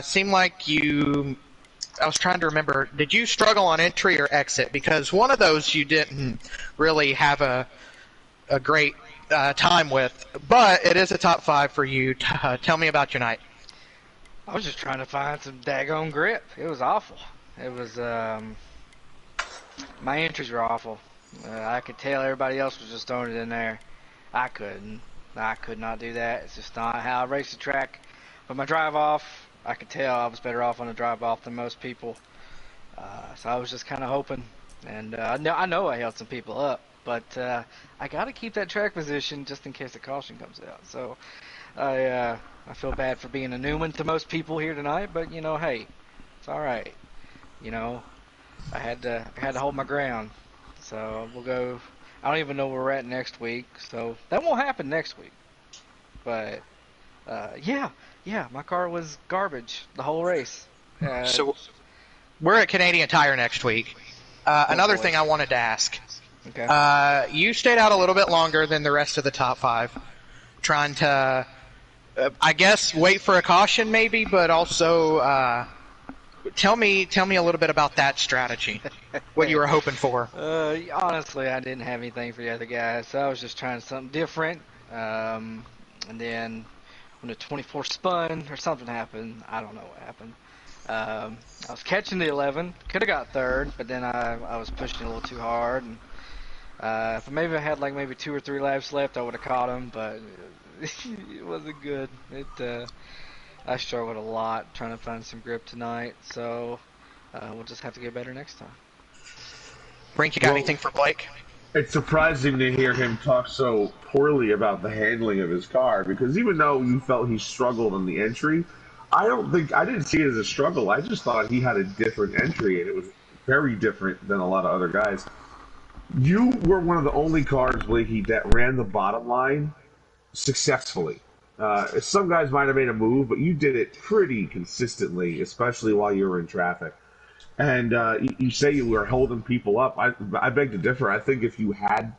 Seemed like I was trying to remember, did you struggle on entry or exit? Because one of those you didn't really have a great time with, but it is a top 5 for you. Tell me about your night. I was just trying to find some daggone grip. It was awful. It was, my entries were awful. I could tell everybody else was just throwing it in there. I couldn't. I could not do that. It's just not how I race the track. But my drive off, I could tell I was better off on the drive off than most people. So I was just kind of hoping. And I know I held some people up. But I got to keep that track position just in case the caution comes out. So I feel bad for being a Newman to most people here tonight. But, hey, it's all right. I had to hold my ground. So we'll go. I don't even know where we're at next week. So that won't happen next week. But, yeah, my car was garbage the whole race. So we're at Canadian Tire next week. Another thing I wanted to ask. Okay. You stayed out a little bit longer than the rest of the top 5, trying to, I guess, wait for a caution maybe, but also tell me a little bit about that strategy, what you were hoping for. Honestly, I didn't have anything for the other guys, so I was just trying something different. And then when the 24 spun or something happened, I don't know what happened. I was catching the 11, could have got 3rd, but then I was pushing a little too hard. And if I had maybe 2 or 3 laps left, I would have caught him, but it wasn't good. I struggled a lot trying to find some grip tonight, so we'll just have to get better next time. Brink, you got anything for Blake? It's surprising to hear him talk so poorly about the handling of his car, because even though you felt he struggled on the entry, I didn't see it as a struggle. I just thought he had a different entry, and it was very different than a lot of other guys. You were one of the only cars, Blakey, that ran the bottom line successfully. Some guys might have made a move, but you did it pretty consistently, especially while you were in traffic. And you say you were holding people up. I beg to differ. I think if you had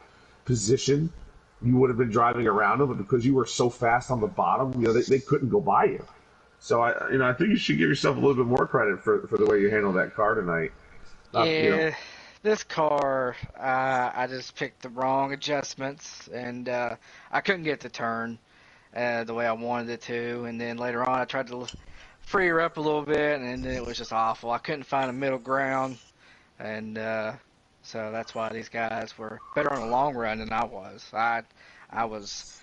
position, you would have been driving around them, but because you were so fast on the bottom, they couldn't go by you. So I think you should give yourself a little bit more credit for the way you handled that car tonight. This car, I just picked the wrong adjustments, and I couldn't get the turn the way I wanted it to. And then later on, I tried to free her up a little bit, and then it was just awful. I couldn't find a middle ground, and so that's why these guys were better on the long run than I was. I was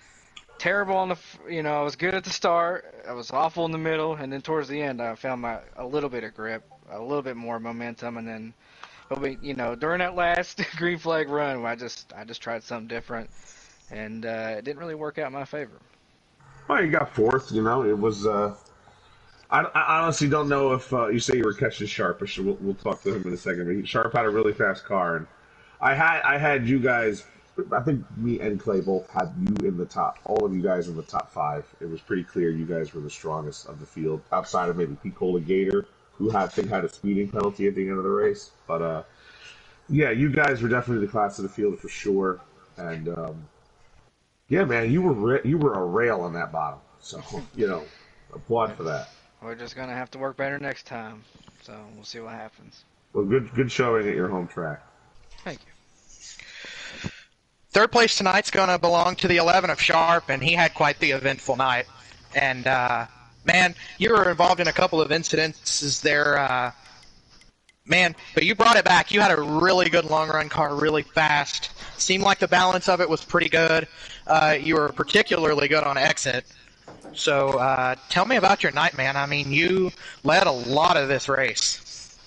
terrible on I was good at the start. I was awful in the middle, and then towards the end, I found a little bit of grip, a little bit more momentum, and then. But during that last green flag run, I just tried something different, and it didn't really work out in my favor. Well, you got 4th. It was. I honestly don't know if you say you were catching Sharp. We'll talk to him in a second. But Sharp had a really fast car, and I had you guys. I think me and Clay both had you in the top. All of you guys in the top 5. It was pretty clear you guys were the strongest of the field, outside of maybe Pete Cola Gator, who had a speeding penalty at the end of the race. But, yeah, you guys were definitely the class of the field for sure. And, yeah, man, you were a rail on that bottom. So, applaud for that. We're just going to have to work better next time. So we'll see what happens. Well, good showing at your home track. Thank you. 3rd place tonight's going to belong to the 11 of Sharp, and he had quite the eventful night. And, man, you were involved in a couple of incidences there, but you brought it back. You had a really good long-run car, really fast. Seemed like the balance of it was pretty good. You were particularly good on exit. So tell me about your night, man. I mean, you led a lot of this race.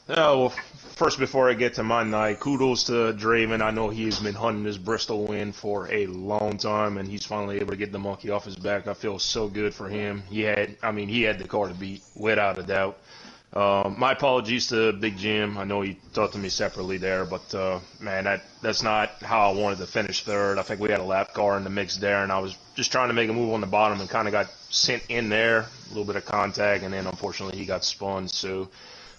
Oh, well, first, before I get to my night, kudos to Draven. I know he's been hunting this Bristol win for a long time, and he's finally able to get the monkey off his back. I feel so good for him. He had the car to beat, without a doubt. My apologies to Big Jim. I know he talked to me separately there, but man, that's not how I wanted to finish third. I think we had a lap car in the mix there, and I was just trying to make a move on the bottom and kind of got sent in there, a little bit of contact, and then unfortunately he got spun. So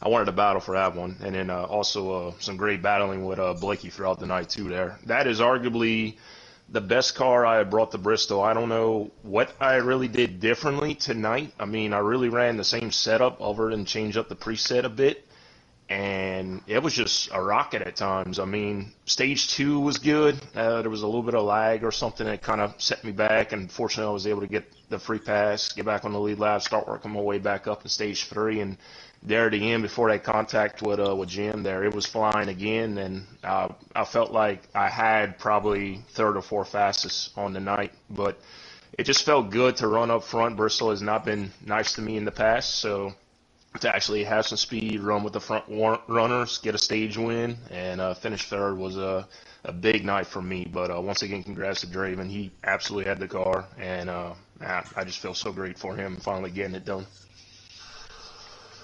I wanted to battle for that one, and then also some great battling with Blakey throughout the night too. There, that is arguably the best car I brought to Bristol. I don't know what I really did differently tonight. I mean, I really ran the same setup other than change up the preset a bit, and it was just a rocket at times. I mean, stage 2 was good. There was a little bit of lag or something that kind of set me back, and fortunately I was able to get the free pass, get back on the lead lap, start working my way back up in stage 3, and there at the end, before that contact with Jim there, it was flying again, and I felt like I had probably third or fourth fastest on the night, but it just felt good to run up front. Bristol has not been nice to me in the past, so to actually have some speed, run with the front runners, get a stage win, and finish third was a big night for me. But once again, congrats to Draven. He absolutely had the car, and man, I just feel so great for him finally getting it done.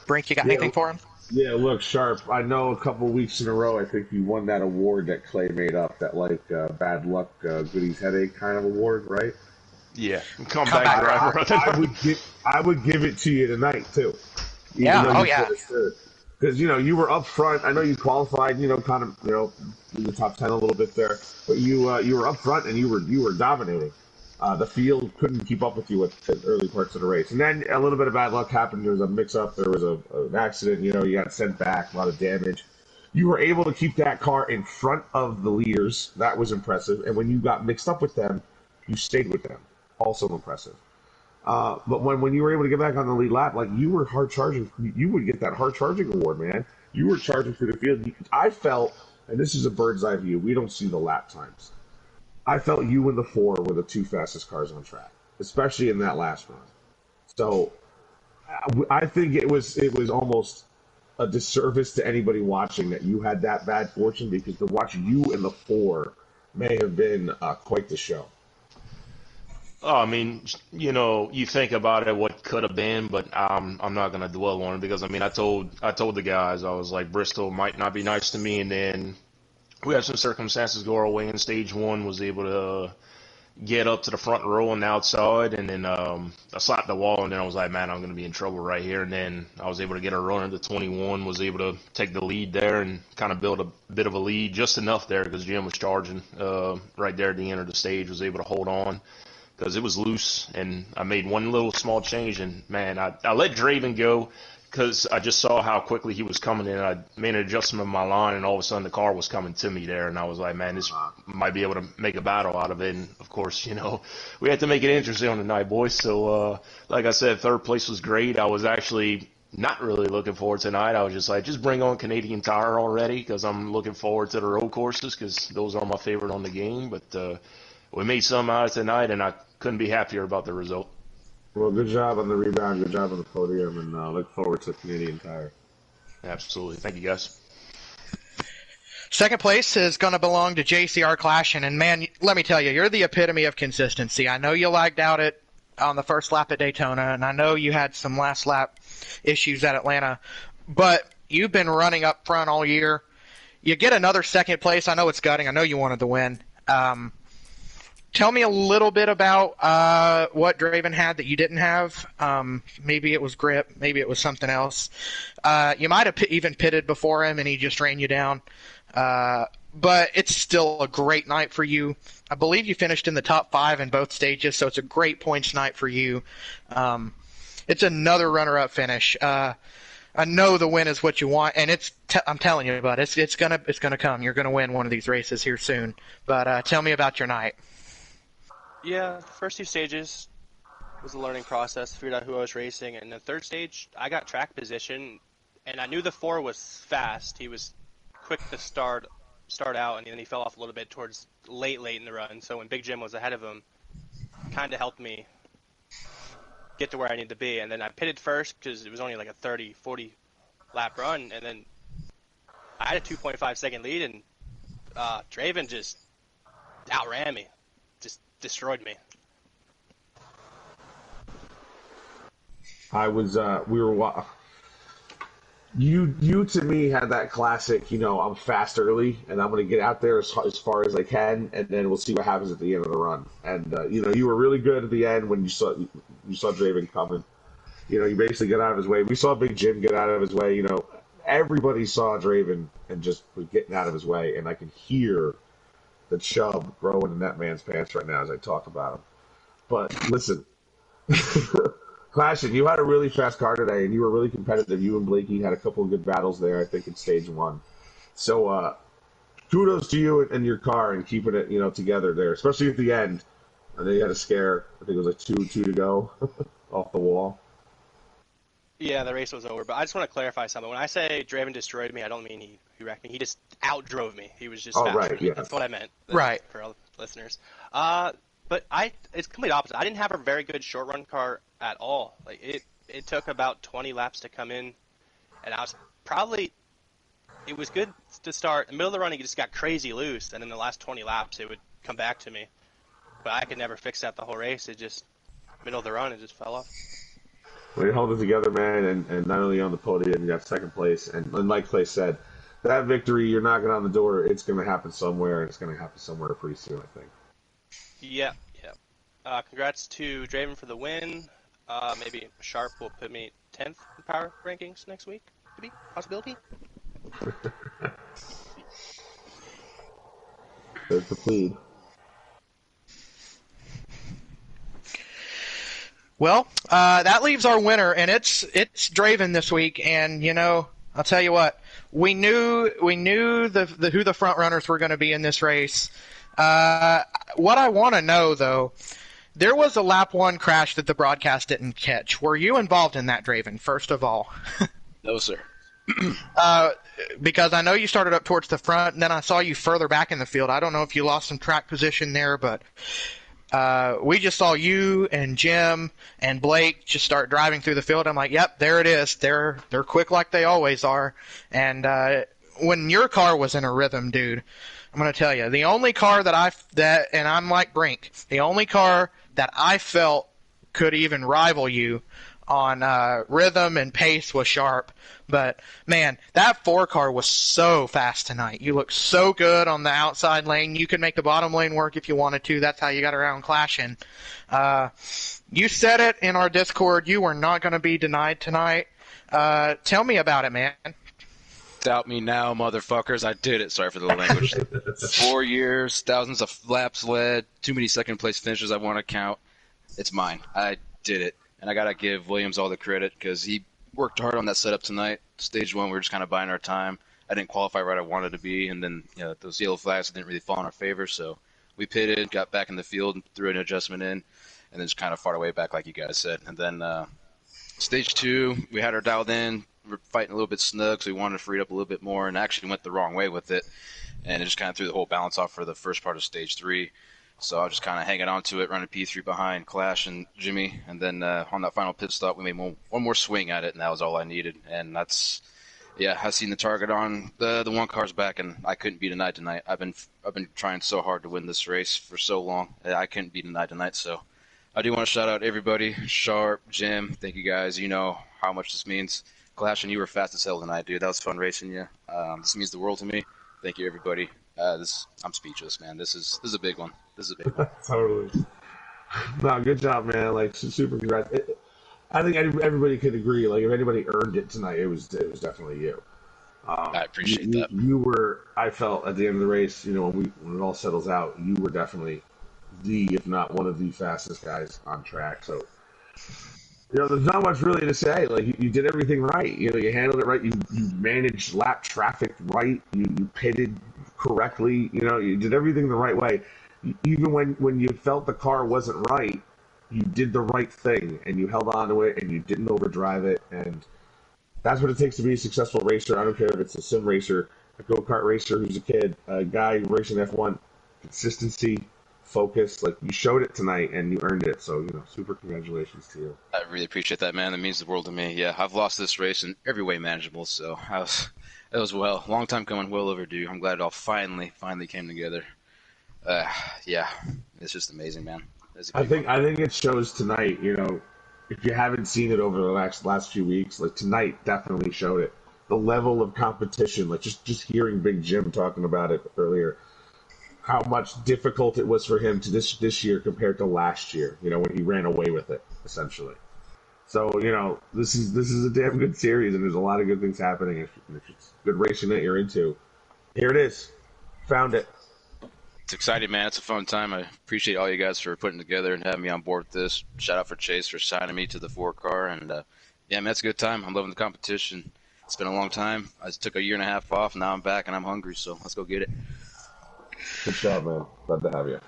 Brink, you got anything for him? Yeah, look, Sharp, I know a couple weeks in a row I think you won that award that Clay made up, that bad luck goodies headache kind of award, right? Yeah, comeback driver. I would give it to you tonight too. Yeah, Because you were up front. I know you qualified. Kind of in the top 10 a little bit there, but you were up front and you were dominating. The field couldn't keep up with you at the early parts of the race, and then a little bit of bad luck happened. There was a mix-up. There was an accident. You got sent back. A lot of damage. You were able to keep that car in front of the leaders. That was impressive. And when you got mixed up with them, you stayed with them. Also impressive. But when you were able to get back on the lead lap, like you were hard charging, you would get that hard charging award, man. You were charging through the field. I felt, and this is a bird's eye view, we don't see the lap times. I felt you and the 4 were the 2 fastest cars on track, especially in that last run. So I think it was almost a disservice to anybody watching that you had that bad fortune, because to watch you and the 4 may have been quite the show. Oh, I mean, you think about it, what could have been, but I'm not gonna dwell on it because I told the guys, I was like, Bristol might not be nice to me, and then we had some circumstances go our way in stage 1, was able to get up to the front row on the outside, and then I slapped the wall, and then I was like, man, I'm going to be in trouble right here, and then I was able to get a run into 21, was able to take the lead there and kind of build a bit of a lead, just enough there because Jim was charging right there at the end of the stage, was able to hold on because it was loose, and I made one little small change, and man, I let Draven go because I just saw how quickly he was coming in. I made an adjustment in my line, and all of a sudden the car was coming to me there, and I was like, man, this might be able to make a battle out of it. And, of course, we had to make it interesting on the night, boys. So, like I said, third place was great. I was actually not really looking forward tonight. I was just like, just bring on Canadian Tire already because I'm looking forward to the road courses because those are my favorite on the game. But we made some out of tonight, and I couldn't be happier about the result. Well, good job on the rebound, good job on the podium, and look forward to Canadian Tire. Absolutely. Thank you, guys. Second place is going to belong to JCR Clashin', and man, let me tell you, you're the epitome of consistency. I know you lagged out on the first lap at Daytona, and I know you had some last lap issues at Atlanta, but you've been running up front all year. You get another second place. I know it's gutting. I know you wanted to win. Tell me a little bit about what Draven had that you didn't have. Maybe it was grip. Maybe it was something else. You might have even pitted before him, and he just ran you down. But it's still a great night for you. I believe you finished in the top 5 in both stages, so it's a great points night for you. It's another runner-up finish. I know the win is what you want, and I'm telling you, bud, it's gonna come. You're gonna win one of these races here soon. But tell me about your night. Yeah, the first 2 stages was a learning process, figured out who I was racing, and the third stage, I got track position, and I knew the 4 was fast. He was quick to start out, and then he fell off a little bit towards late in the run, so when Big Jim was ahead of him, kind of helped me get to where I needed to be, and then I pitted first because it was only like a 30, 40 lap run, and then I had a 2.5-second lead, and Draven just outran me, just destroyed me. You to me had that classic, I'm fast early and I'm going to get out there as far as I can, and then we'll see what happens at the end of the run. And you were really good at the end when you saw Draven coming. You basically get out of his way. We saw Big Jim get out of his way. Everybody saw Draven and just was getting out of his way, and I can hear the chub growing in that man's pants right now as I talk about him. But listen. Clashing, you had a really fast car today, and you were really competitive. You and Blakey had a couple of good battles there, I think, in stage 1. So, kudos to you and your car and keeping it, together there, especially at the end. And then you had a scare. I think it was like two to go off the wall. Yeah, the race was over, but I just want to clarify something. When I say Draven destroyed me, I don't mean he wrecked me. He just outdrove me. He was just faster. Right, yeah. That's what I meant. Right. For all the listeners. But it's complete opposite. I didn't have a very good short run car at all. Like it took about 20 laps to come in, and it was good to start. In the middle of the run, it just got crazy loose, and in the last 20 laps, it would come back to me. But I could never fix that the whole race. It just, middle of the run, it just fell off. Well, you held it together, man, and not only on the podium, you got second place. And like Clay said, that victory, you're knocking on the door. It's going to happen somewhere, and it's going to happen somewhere pretty soon, I think. Yeah. Congrats to Draven for the win. Maybe Sharp will put me 10th in power rankings next week. Maybe. Possibility. There's the plead. Well, that leaves our winner, and it's Draven this week. And I'll tell you what, we knew who the front runners were going to be in this race. What I want to know, though, there was a lap 1 crash that the broadcast didn't catch. Were you involved in that, Draven, first of all? No, sir. Because I know you started up towards the front, and then I saw you further back in the field. I don't know if you lost some track position there, but we just saw you and Jim and Blake just start driving through the field. I'm like, yep, there it is. They're quick like they always are. And when your car was in a rhythm, dude, I'm going to tell you, the only car and I'm like Brink, the only car that I felt could even rival you on rhythm and pace was Sharp. But, man, that 4 car was so fast tonight. You looked so good on the outside lane. You could make the bottom lane work if you wanted to. That's how you got around Clashing. You said it in our Discord. You were not going to be denied tonight. Tell me about it, man. Doubt me now, motherfuckers. I did it. Sorry for the language. 4 years, thousands of laps led, too many second-place finishes I want to count. It's mine. I did it. And I got to give Williams all the credit because he worked hard on that setup tonight. Stage 1, we were just kind of buying our time. I didn't qualify right I wanted to be, and then those yellow flags didn't really fall in our favor, so we pitted, got back in the field, and threw an adjustment in, and then just kind of fought our way back like you guys said. And then Stage 2, we had her dialed in. We were fighting a little bit snug, so we wanted to free it up a little bit more, and actually went the wrong way with it, and it just kind of threw the whole balance off for the first part of Stage 3. So I was just kind of hanging on to it, running P3 behind Clash and Jimmy. And then on that final pit stop, we made one more swing at it, and that was all I needed. And that's, I seen the target on the 1 car's back, and I couldn't be denied tonight. I've been trying so hard to win this race for so long. I couldn't be denied tonight. So I do want to shout out everybody, Sharp, Jim. Thank you guys. You know how much this means. Clash, and you were fast as hell tonight, dude. That was fun racing you. This means the world to me. Thank you, everybody. I'm speechless, man. This is a big one. Totally. No, good job, man. Like, super congrats. I think everybody could agree. Like, if anybody earned it tonight, it was definitely you. I appreciate that. You were. I felt at the end of the race, when it all settles out, you were definitely if not one of the fastest guys on track. So, there's not much really to say. Like, you did everything right. You handled it right. You managed lap traffic right. You pitted correctly. You did everything the right way. Even when you felt the car wasn't right, you did the right thing, and you held on to it, and you didn't overdrive it, and that's what it takes to be a successful racer. I don't care if it's a sim racer, a go-kart racer who's a kid, a guy racing F1. Consistency, focus. Like, you showed it tonight and you earned it. So, super congratulations to you. I really appreciate that, man. That means the world to me. Yeah, I've lost this race in every way imaginable, so it was long time coming, well overdue. I'm glad it all finally came together. Yeah, it's just amazing, man. I think it shows tonight. If you haven't seen it over the last few weeks, like tonight definitely showed it. The level of competition, like just hearing Big Jim talking about it earlier, how much difficult it was for him to this year compared to last year. When he ran away with it essentially. So this is a damn good series, and there's a lot of good things happening. If it's good racing that you're into, here it is. Found it. It's exciting, man. It's a fun time. I appreciate all you guys for putting together and having me on board with this. Shout out for Chase for signing me to the 4-car. And, yeah, man, it's a good time. I'm loving the competition. It's been a long time. I took a year and a half off. Now I'm back, and I'm hungry, so let's go get it. Good job, man. Glad to have you.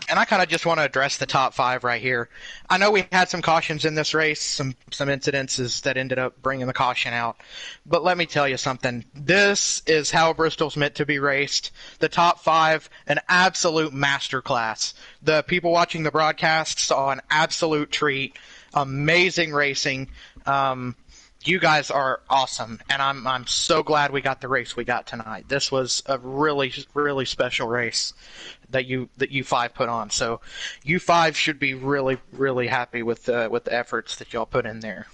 And I kind of just want to address the top 5 right here. I know we had some cautions in this race, some incidences that ended up bringing the caution out. But let me tell you something. This is how Bristol's meant to be raced. The top 5, an absolute masterclass. The people watching the broadcast saw an absolute treat. Amazing racing. You guys are awesome, and I'm so glad we got the race we got tonight. This was a really, really special race that you 5 put on. So you 5 should be really, really happy with the efforts that y'all put in there.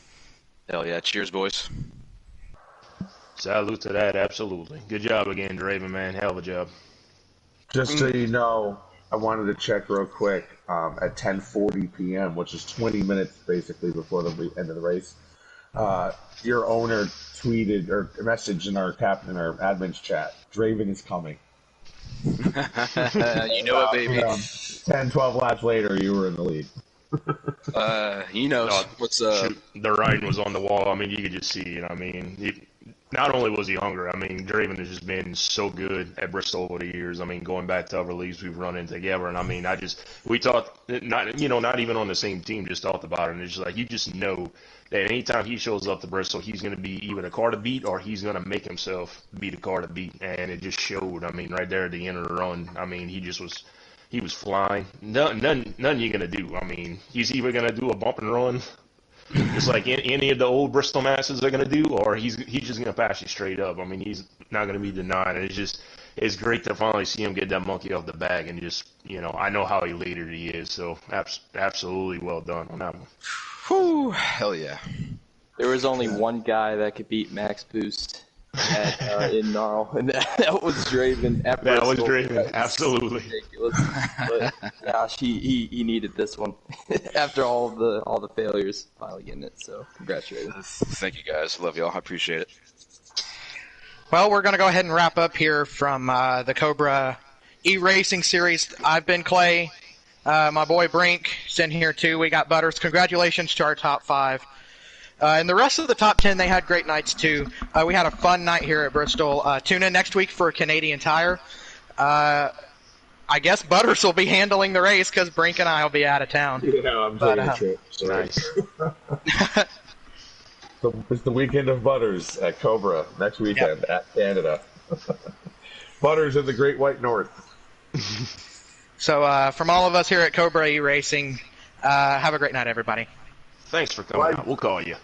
Hell yeah. Cheers, boys. Salute to that, absolutely. Good job again, Draven, man. Hell of a job. Just so you know, I wanted to check real quick at 10:40 p.m., which is 20 minutes basically before the end of the race. Your owner tweeted or messaged in our admin's chat, Draven is coming. You know it, baby. 10, 12 laps later, you were in the lead. He knows what's Shoot, the writing was on the wall. I mean, you could just see it. I mean, not only was he hungry, I mean, Draven has just been so good at Bristol over the years. I mean, going back to other leagues we've run in together, and I mean, we thought, not even on the same team, just talked about it, and it's just like, you just know that anytime he shows up to Bristol, he's going to be either the car to beat or he's going to make himself be the car to beat, and it just showed. I mean, right there at the end of the run, I mean, he was flying. None you're going to do. I mean, he's either going to do a bump and run, just like any of the old Bristol Masters are going to do, or he's just going to pass you straight up. I mean, he's not going to be denied. And it's great to finally see him get that monkey off the bag, and just, I know how elated he is. So absolutely well done on that one. Whew, hell yeah. There was only one guy that could beat Max Boost in Gnarl, and that was Draven. That was Draven, absolutely. Ridiculous. But gosh, he needed this one after all the failures, finally getting it. So congratulations. Thank you guys. Love y'all. I appreciate it. Well, we're going to go ahead and wrap up here from the Cobra E-Racing Series. I've been Clay. My boy Brink is in here too. We got Butters. Congratulations to our top 5. And the rest of the top 10, they had great nights too. We had a fun night here at Bristol. Tune in next week for Canadian Tire. I guess Butters will be handling the race because Brink and I will be out of town. Yeah, I'm taking a trip. So. Nice. It's the weekend of Butters at Cobra next weekend at Canada. Butters in the Great White North. So from all of us here at Cobra E-Racing, have a great night, everybody. Thanks for coming out. We'll call you.